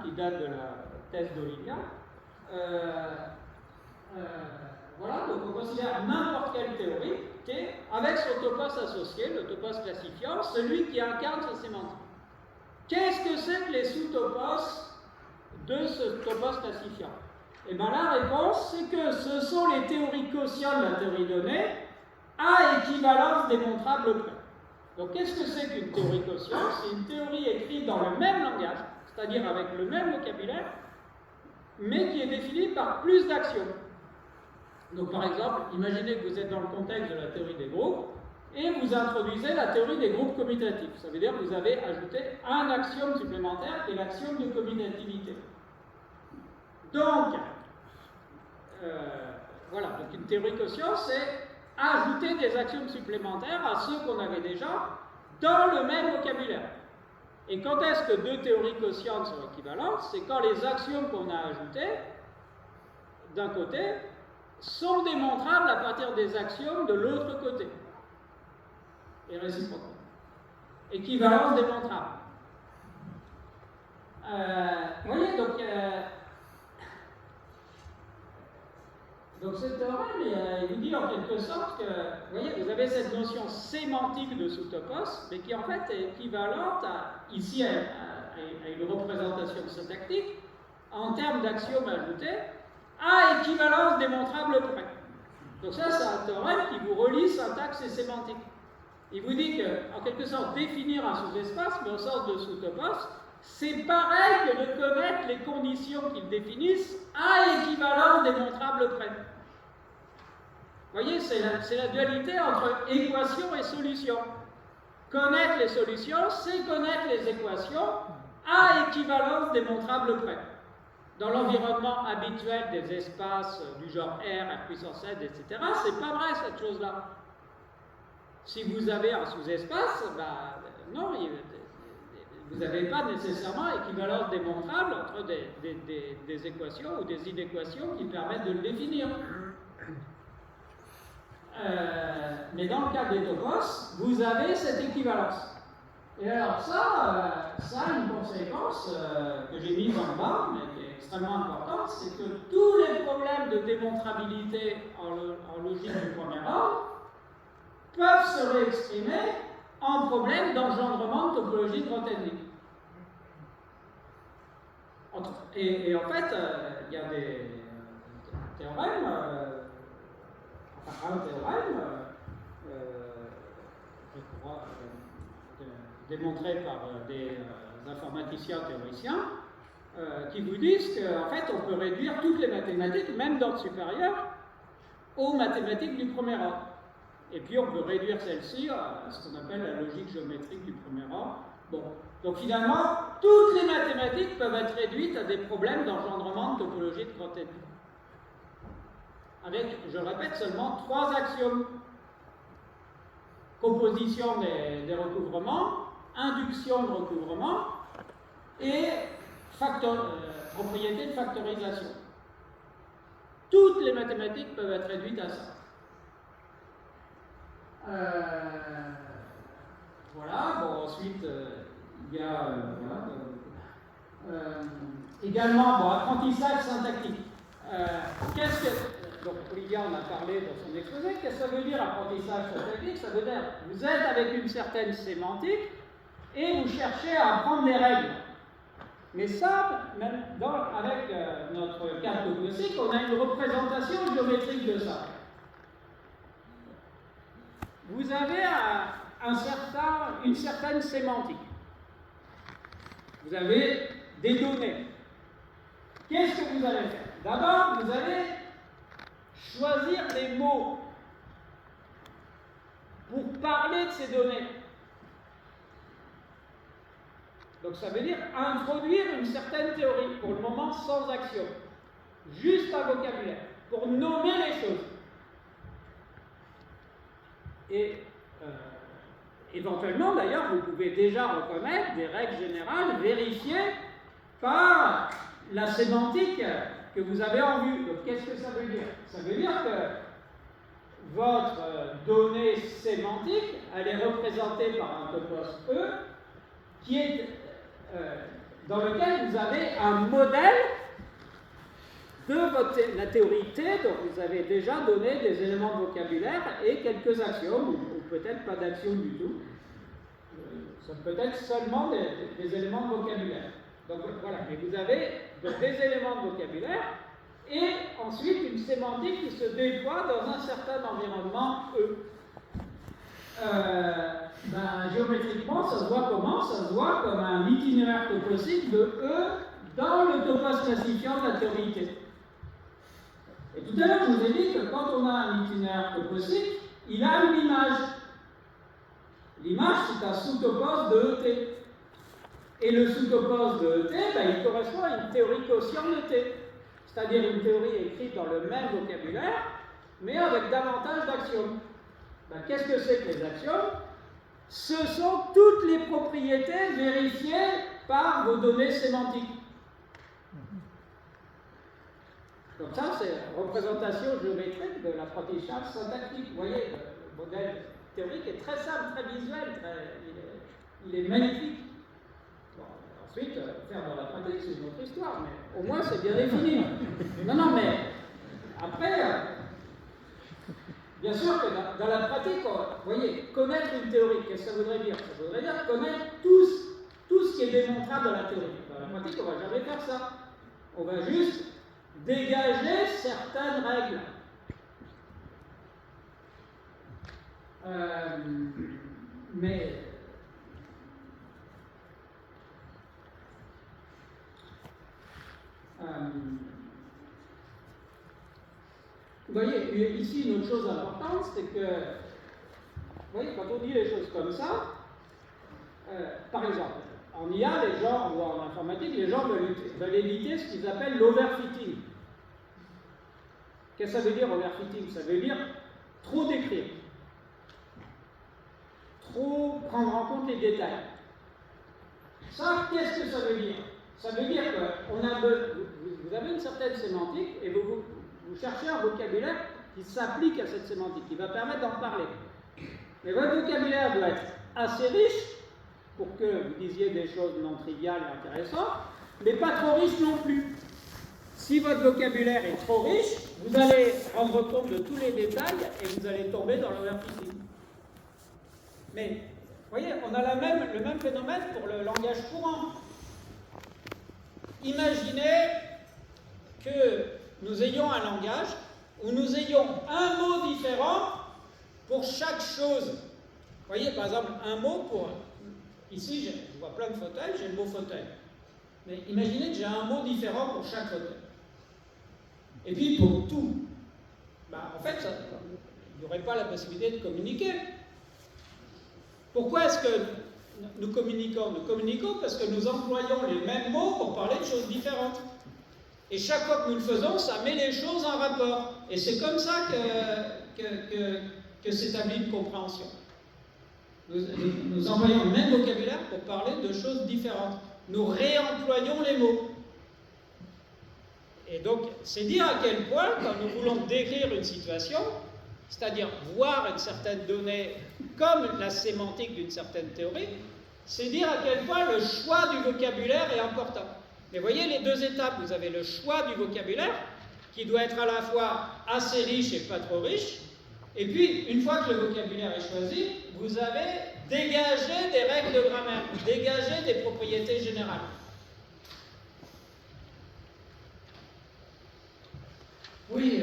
A: qui date de la thèse d'Olivia. Voilà, donc on considère n'importe quelle théorie avec son topos associé, le topos classifiant, celui qui incarne sa sémantique. Qu'est-ce que c'est que les sous-topos de ce topos classifiant? Et bien la réponse, c'est que ce sont les théories quotients de la théorie donnée à équivalence démontrable près. Donc qu'est-ce que c'est qu'une théorie quotient? C'est une théorie écrite dans le même langage, c'est-à-dire avec le même vocabulaire, mais qui est définie par plus d'axiomes. Donc par exemple, imaginez que vous êtes dans le contexte de la théorie des groupes, et vous introduisez la théorie des groupes commutatifs. Ça veut dire que vous avez ajouté un axiome supplémentaire qui est l'axiome de commutativité. Donc, voilà, donc une théorie quotient, c'est ajouter des axiomes supplémentaires à ceux qu'on avait déjà dans le même vocabulaire. Et quand est-ce que deux théories quotientes sont équivalentes? C'est quand les axiomes qu'on a ajoutés, d'un côté, sont démontrables à partir des axiomes de l'autre côté. Et réciproquement. Équivalence démontrable. Vous voyez, donc ce théorème, il vous dit en quelque sorte que, vous voyez, vous avez cette notion sémantique de sous-topos, mais qui en fait est équivalente ici à une représentation syntactique, en termes d'axiomes ajoutés, à équivalence démontrable près. Donc ça, c'est un théorème qui vous relie syntaxe et sémantique. Il vous dit que, en quelque sorte, définir un sous-espace, mais au sens de sous-topos, c'est pareil que de connaître les conditions qu'il définissent à équivalence démontrable près. Vous voyez, c'est la dualité entre équation et solution. Connaître les solutions, c'est connaître les équations à équivalence démontrable près. Dans l'environnement habituel des espaces du genre R, R puissance n, etc., c'est pas vrai cette chose-là. Si vous avez un sous-espace, non, vous n'avez pas nécessairement équivalence démontrable entre des équations ou des inéquations qui permettent de le définir. Mais dans le cas des topos, vous avez cette équivalence. Et alors ça a une conséquence que j'ai mise en bas, mais qui est extrêmement importante, c'est que tous les problèmes de démontrabilité en logique du premier ordre peuvent se réexprimer en problème d'engendrement de topologie de Grothendieck. Et en fait, il y a des théorèmes, un théorème, je crois, démontré par des informaticiens théoriciens, qui vous disent qu'en fait, on peut réduire toutes les mathématiques, même d'ordre supérieur, aux mathématiques du premier ordre. Et puis on peut réduire celle-ci à ce qu'on appelle la logique géométrique du premier ordre. Bon. Donc finalement, toutes les mathématiques peuvent être réduites à des problèmes d'engendrement de topologie de Grothendieck. avec, je répète, seulement 3 axiomes. Composition des recouvrements, induction de recouvrement et propriété de factorisation. Toutes les mathématiques peuvent être réduites à ça. Voilà, bon, ensuite, il y a également apprentissage syntactique. Donc, Olivier en a parlé dans son exposé. Qu'est-ce que ça veut dire apprentissage syntactique? Ça veut dire que vous êtes avec une certaine sémantique et vous cherchez à apprendre des règles. Mais ça, même avec notre carte classique, on a une représentation géométrique de ça. Vous avez une certaine sémantique. Vous avez des données. Qu'est-ce que vous allez faire? D'abord, vous allez choisir des mots pour parler de ces données. Donc ça veut dire introduire une certaine théorie, pour le moment sans action, juste un vocabulaire, pour nommer les choses. Et éventuellement, d'ailleurs, vous pouvez déjà reconnaître des règles générales vérifiées par la sémantique que vous avez en vue. Donc qu'est-ce que ça veut dire? Ça veut dire que votre donnée sémantique, elle est représentée par un topos E, qui est dans lequel vous avez un modèle de la théorie T, dont vous avez déjà donné des éléments de vocabulaire et quelques axiomes, ou peut-être pas d'axiomes du tout. Ça peut être seulement des éléments de vocabulaire. Donc voilà, mais vous avez des éléments de vocabulaire et ensuite une sémantique qui se déploie dans un certain environnement E. Géométriquement, ça se voit comment? Ça se voit comme un itinéraire toposique de E dans le topos classifiant de la théorie T. Et tout à l'heure, je vous ai dit que quand on a un itinéraire toposique, il a une image. L'image, c'est un sous-topos de ET. Et le sous-topos de ET, il correspond à une théorie quotient de T. C'est-à-dire une théorie écrite dans le même vocabulaire, mais avec davantage d'axiomes. Qu'est-ce que c'est que les axiomes? Ce sont toutes les propriétés vérifiées par vos données sémantiques. Donc ça, c'est la représentation géométrique de l'apprentissage syntactique. Vous voyez, le modèle théorique est très simple, très visuel, il est magnifique. Bon, ensuite, faire dans la pratique, c'est une autre histoire, mais au moins c'est bien défini. Non, mais après, bien sûr que dans la pratique, vous voyez, connaître une théorie, qu'est-ce que ça voudrait dire? Ça voudrait dire connaître tout ce qui est démontrable dans la théorie. Dans la pratique, on ne va jamais faire ça. On va juste dégager certaines règles. Vous voyez, ici, une autre chose importante, c'est que, vous voyez, quand on dit les choses comme ça, par exemple, en IA, les gens, ou en informatique, les gens veulent éviter ce qu'ils appellent l'overfitting. Qu'est-ce que ça veut dire, overfitting? Ça veut dire trop décrire, trop prendre en compte les détails. Ça, qu'est-ce que ça veut dire? Ça veut dire que vous avez une certaine sémantique et vous cherchez un vocabulaire qui s'applique à cette sémantique, qui va permettre d'en parler. Mais votre vocabulaire doit être assez riche pour que vous disiez des choses non triviales et intéressantes, mais pas trop riche non plus. Si votre vocabulaire est trop riche, vous allez rendre compte de tous les détails et vous allez tomber dans l'overfitting. Mais, vous voyez, on a le même phénomène pour le langage courant. Imaginez que nous ayons un langage où nous ayons un mot différent pour chaque chose. Vous voyez, par exemple, un mot pour... Ici, je vois plein de fauteuils, j'ai le mot fauteuil. Mais imaginez que j'ai un mot différent pour chaque fauteuil. Et puis pour tout. En fait, il n'y aurait pas la possibilité de communiquer. Pourquoi est-ce que nous communiquons? Nous communiquons parce que nous employons les mêmes mots pour parler de choses différentes. Et chaque fois que nous le faisons, ça met les choses en rapport. Et c'est comme ça que s'établit une compréhension. Nous employons le même vocabulaire pour parler de choses différentes. Nous réemployons les mots. Et donc, c'est dire à quel point, quand nous voulons décrire une situation, c'est-à-dire voir une certaine donnée comme la sémantique d'une certaine théorie, c'est dire à quel point le choix du vocabulaire est important. Mais voyez les deux étapes, vous avez le choix du vocabulaire, qui doit être à la fois assez riche et pas trop riche, et puis, une fois que le vocabulaire est choisi, vous avez dégagé des règles de grammaire, dégagé des propriétés générales. Oui,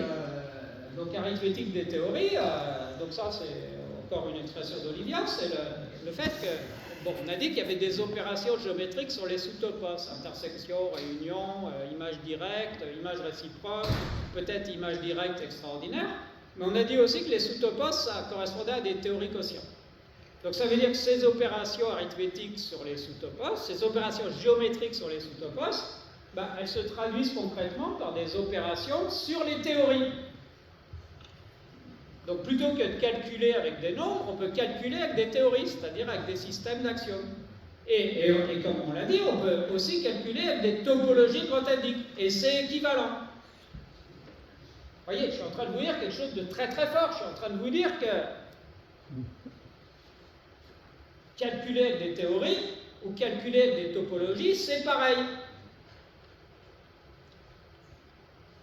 A: donc arithmétique des théories, donc ça c'est encore une expression d'Olivia, c'est le fait que, bon, on a dit qu'il y avait des opérations géométriques sur les sous-topos, intersection, réunion, image directe, image réciproque, peut-être image directe extraordinaire, mais on a dit aussi que les sous-topos, ça correspondait à des théories quotients. Donc ça veut dire que ces opérations arithmétiques sur les sous-topos, ces opérations géométriques sur les sous-topos, ben, elles se traduisent concrètement par des opérations sur les théories. Donc plutôt que de calculer avec des nombres, on peut calculer avec des théories, c'est-à-dire avec des systèmes d'axiomes. Et comme on l'a dit, on peut aussi calculer avec des topologies quantadiques. Et c'est équivalent. Vous voyez, je suis en train de vous dire quelque chose de très très fort. Je suis en train de vous dire que calculer avec des théories ou calculer avec des topologies, c'est pareil.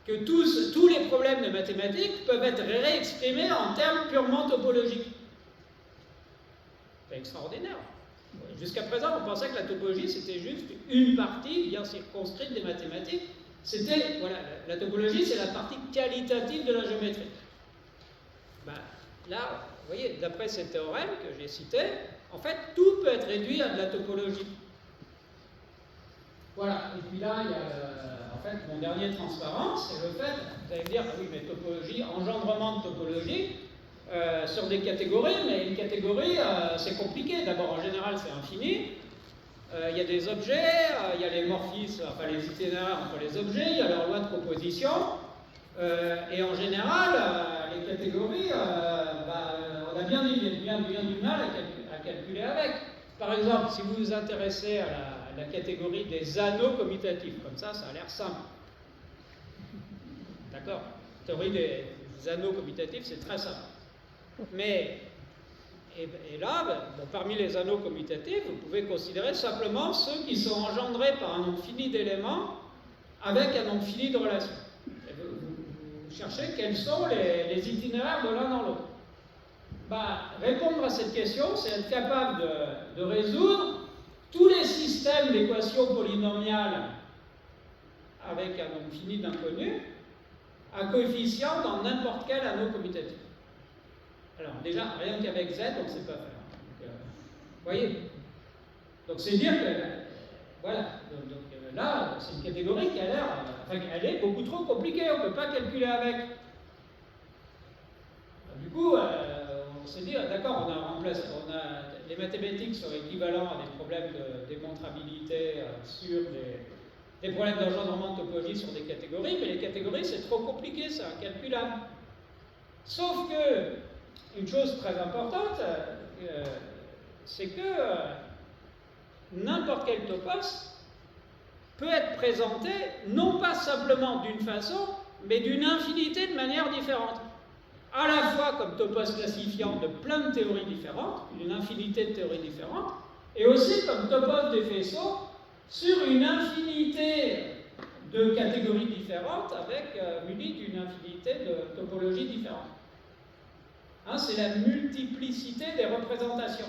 A: Que tous les problèmes de mathématiques peuvent être réexprimés en termes purement topologiques. C'est extraordinaire. Jusqu'à présent, on pensait que la topologie, c'était juste une partie bien circonscrite des mathématiques. C'était, voilà, la topologie, c'est la partie qualitative de la géométrie. Ben, là, vous voyez, d'après ces théorèmes que j'ai cités, en fait, tout peut être réduit à de la topologie. Voilà, et puis là, il y a, en fait, mon dernier transparent, c'est le fait, vous allez me dire, ah oui, mais topologie, engendrement de topologie, sur des catégories, mais une catégorie, c'est compliqué. D'abord, en général, c'est infini. Il y a des objets, il y a les morphismes, enfin les itinéraires entre les objets, il y a leur loi de proposition, et en général, les catégories, on a bien du mal à calculer avec. Par exemple, si vous vous intéressez à la catégorie des anneaux commutatifs, comme ça a l'air simple. D'accord? La théorie des anneaux commutatifs, c'est très simple. Mais, et là, bon, parmi les anneaux commutatifs, vous pouvez considérer simplement ceux qui sont engendrés par un nombre fini d'éléments avec un nombre fini de relations. Vous cherchez quels sont les itinéraires de l'un dans l'autre. Répondre à cette question, c'est être capable de résoudre tous les systèmes d'équations polynomiales avec un nombre fini d'inconnus à coefficient dans n'importe quel anneau commutatif. Alors déjà, rien qu'avec Z, on ne sait pas faire. Donc, vous voyez? Donc c'est dire que, voilà, donc, là, c'est une catégorie qui a l'air, enfin, elle est beaucoup trop compliquée, on ne peut pas calculer avec. Du coup, on s'est dit, d'accord, les mathématiques sont équivalents à des problèmes de démontrabilité sur des problèmes d'engendrement de topologie sur des catégories, mais les catégories, c'est trop compliqué, c'est incalculable. Sauf que, une chose très importante, c'est que n'importe quel topos peut être présenté non pas simplement d'une façon, mais d'une infinité de manières différentes. À la fois comme topos classifiant de plein de théories différentes, une infinité de théories différentes, et aussi comme topos des faisceaux sur une infinité de catégories différentes avec muni d'une infinité de topologies différentes. Hein, c'est la multiplicité des représentations.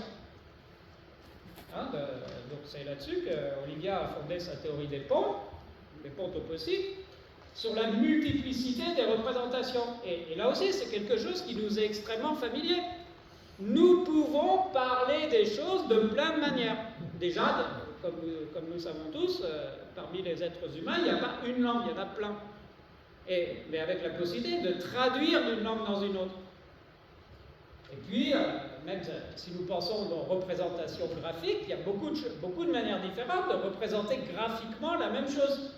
A: Hein, donc c'est là-dessus qu'Olivia a fondé sa théorie des ponts toposiques, sur la multiplicité des représentations. Et là aussi, c'est quelque chose qui nous est extrêmement familier. Nous pouvons parler des choses de plein de manières. Déjà, comme nous savons tous, parmi les êtres humains, il n'y a pas une langue, il y en a plein. Mais avec la possibilité de traduire d'une langue dans une autre. Et puis, même si nous pensons aux représentations graphiques, il y a beaucoup de manières différentes de représenter graphiquement la même chose.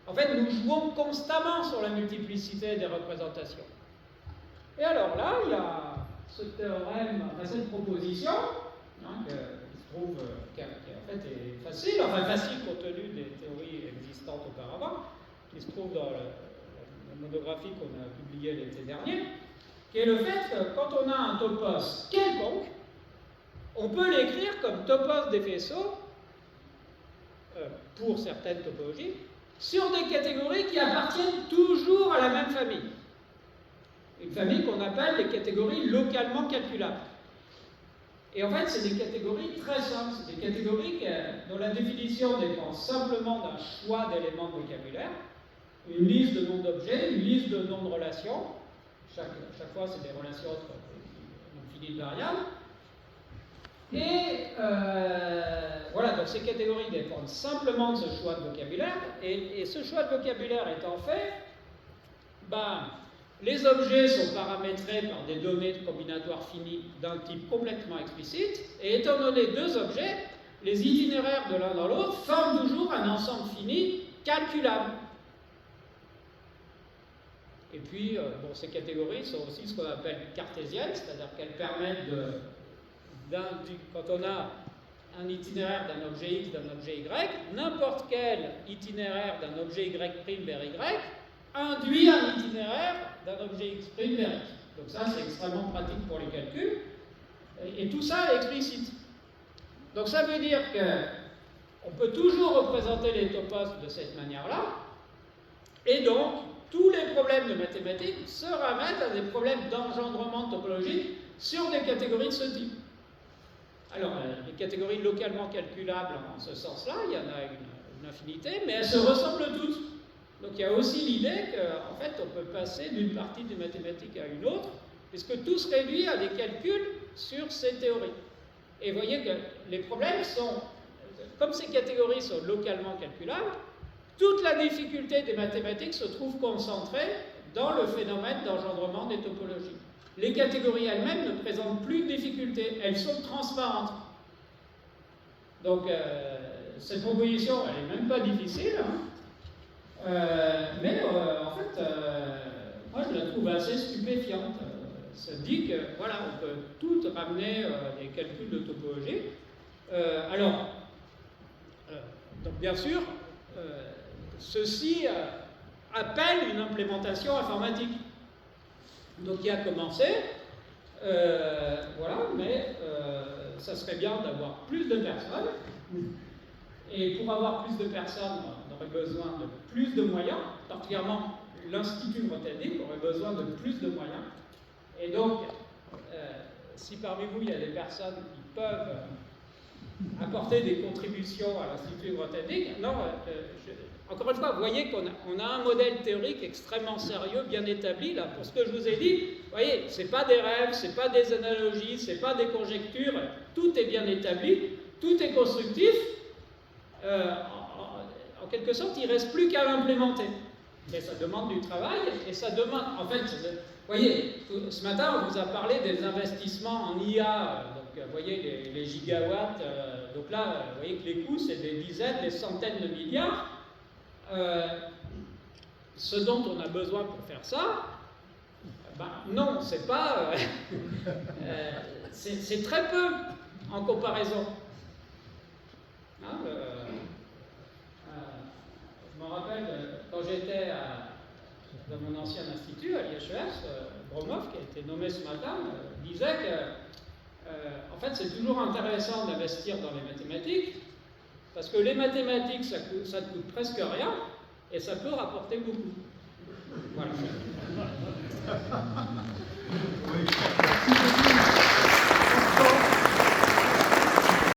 A: En fait, nous jouons constamment sur la multiplicité des représentations. Et alors là, il y a ce théorème, enfin cette proposition, hein, qui se trouve, qui en fait est facile, enfin facile compte tenu des théories existantes auparavant, qui se trouve dans la monographie qu'on a publiée l'été dernier, qui est le fait que quand on a un topos quelconque, on peut l'écrire comme topos des faisceaux, pour certaines topologies, sur des catégories qui appartiennent toujours à la même famille. Une famille qu'on appelle les catégories localement calculables. Et en fait, c'est des catégories très simples, c'est des catégories dont la définition dépend simplement d'un choix d'éléments de vocabulaire, une liste de noms d'objets, une liste de noms de relations, chaque fois c'est des relations entre infinies de variables. Et voilà, donc ces catégories dépendent simplement de ce choix de vocabulaire, et ce choix de vocabulaire étant fait, les objets sont paramétrés par des données combinatoires finies d'un type complètement explicite, et étant donné deux objets, les itinéraires de l'un dans l'autre forment toujours un ensemble fini calculable. Et puis, ces catégories sont aussi ce qu'on appelle cartésiennes, c'est-à-dire qu'elles permettent quand on a un itinéraire d'un objet X, d'un objet Y, n'importe quel itinéraire d'un objet Y' vers Y induit un itinéraire d'un objet X' vers X. Donc ça, c'est extrêmement pratique pour les calculs. Et tout ça est explicite. Donc ça veut dire qu'on peut toujours représenter les topos de cette manière-là, et donc tous les problèmes de mathématiques se ramènent à des problèmes d'engendrement topologique sur des catégories de ce type. Alors, les catégories localement calculables, en ce sens-là, il y en a une infinité, mais elles se ressemblent toutes. Donc il y a aussi l'idée qu'en fait, on peut passer d'une partie des mathématiques à une autre, puisque tout se réduit à des calculs sur ces théories. Et vous voyez que les problèmes sont, comme ces catégories sont localement calculables, toute la difficulté des mathématiques se trouve concentrée dans le phénomène d'engendrement des topologies. Les catégories elles-mêmes ne présentent plus de difficultés, elles sont transparentes. Donc, cette proposition, elle n'est même pas difficile, hein. Mais en fait, moi je la trouve assez stupéfiante. Ça dit que, voilà, on peut tout ramener des calculs de topologie. Donc bien sûr, ceci appelle une implémentation informatique. Donc il a commencé, voilà, mais ça serait bien d'avoir plus de personnes. Et pour avoir plus de personnes, on aurait besoin de plus de moyens, particulièrement l'Institut Grothendieck aurait besoin de plus de moyens. Et donc, si parmi vous il y a des personnes qui peuvent apporter des contributions à l'Institut Grothendieck, encore une fois, vous voyez qu'on a un modèle théorique extrêmement sérieux, bien établi, là, pour ce que je vous ai dit. Vous voyez, ce n'est pas des rêves, ce n'est pas des analogies, ce n'est pas des conjectures, tout est bien établi, tout est constructif. En quelque sorte, il ne reste plus qu'à l'implémenter. Et ça demande du travail, et ça demande, en fait, vous voyez, ce matin, on vous a parlé des investissements en IA, donc vous voyez les gigawatts, donc là, vous voyez que les coûts, c'est des dizaines, des centaines de milliards. Ce dont on a besoin pour faire ça, non, c'est pas... c'est très peu en comparaison. Hein, je me rappelle, quand j'étais dans mon ancien institut, à l'IHES, Bromov, qui a été nommé ce matin, disait que, en fait, c'est toujours intéressant d'investir dans les mathématiques, parce que les mathématiques, ça ne coûte presque rien, et ça peut rapporter beaucoup. Voilà.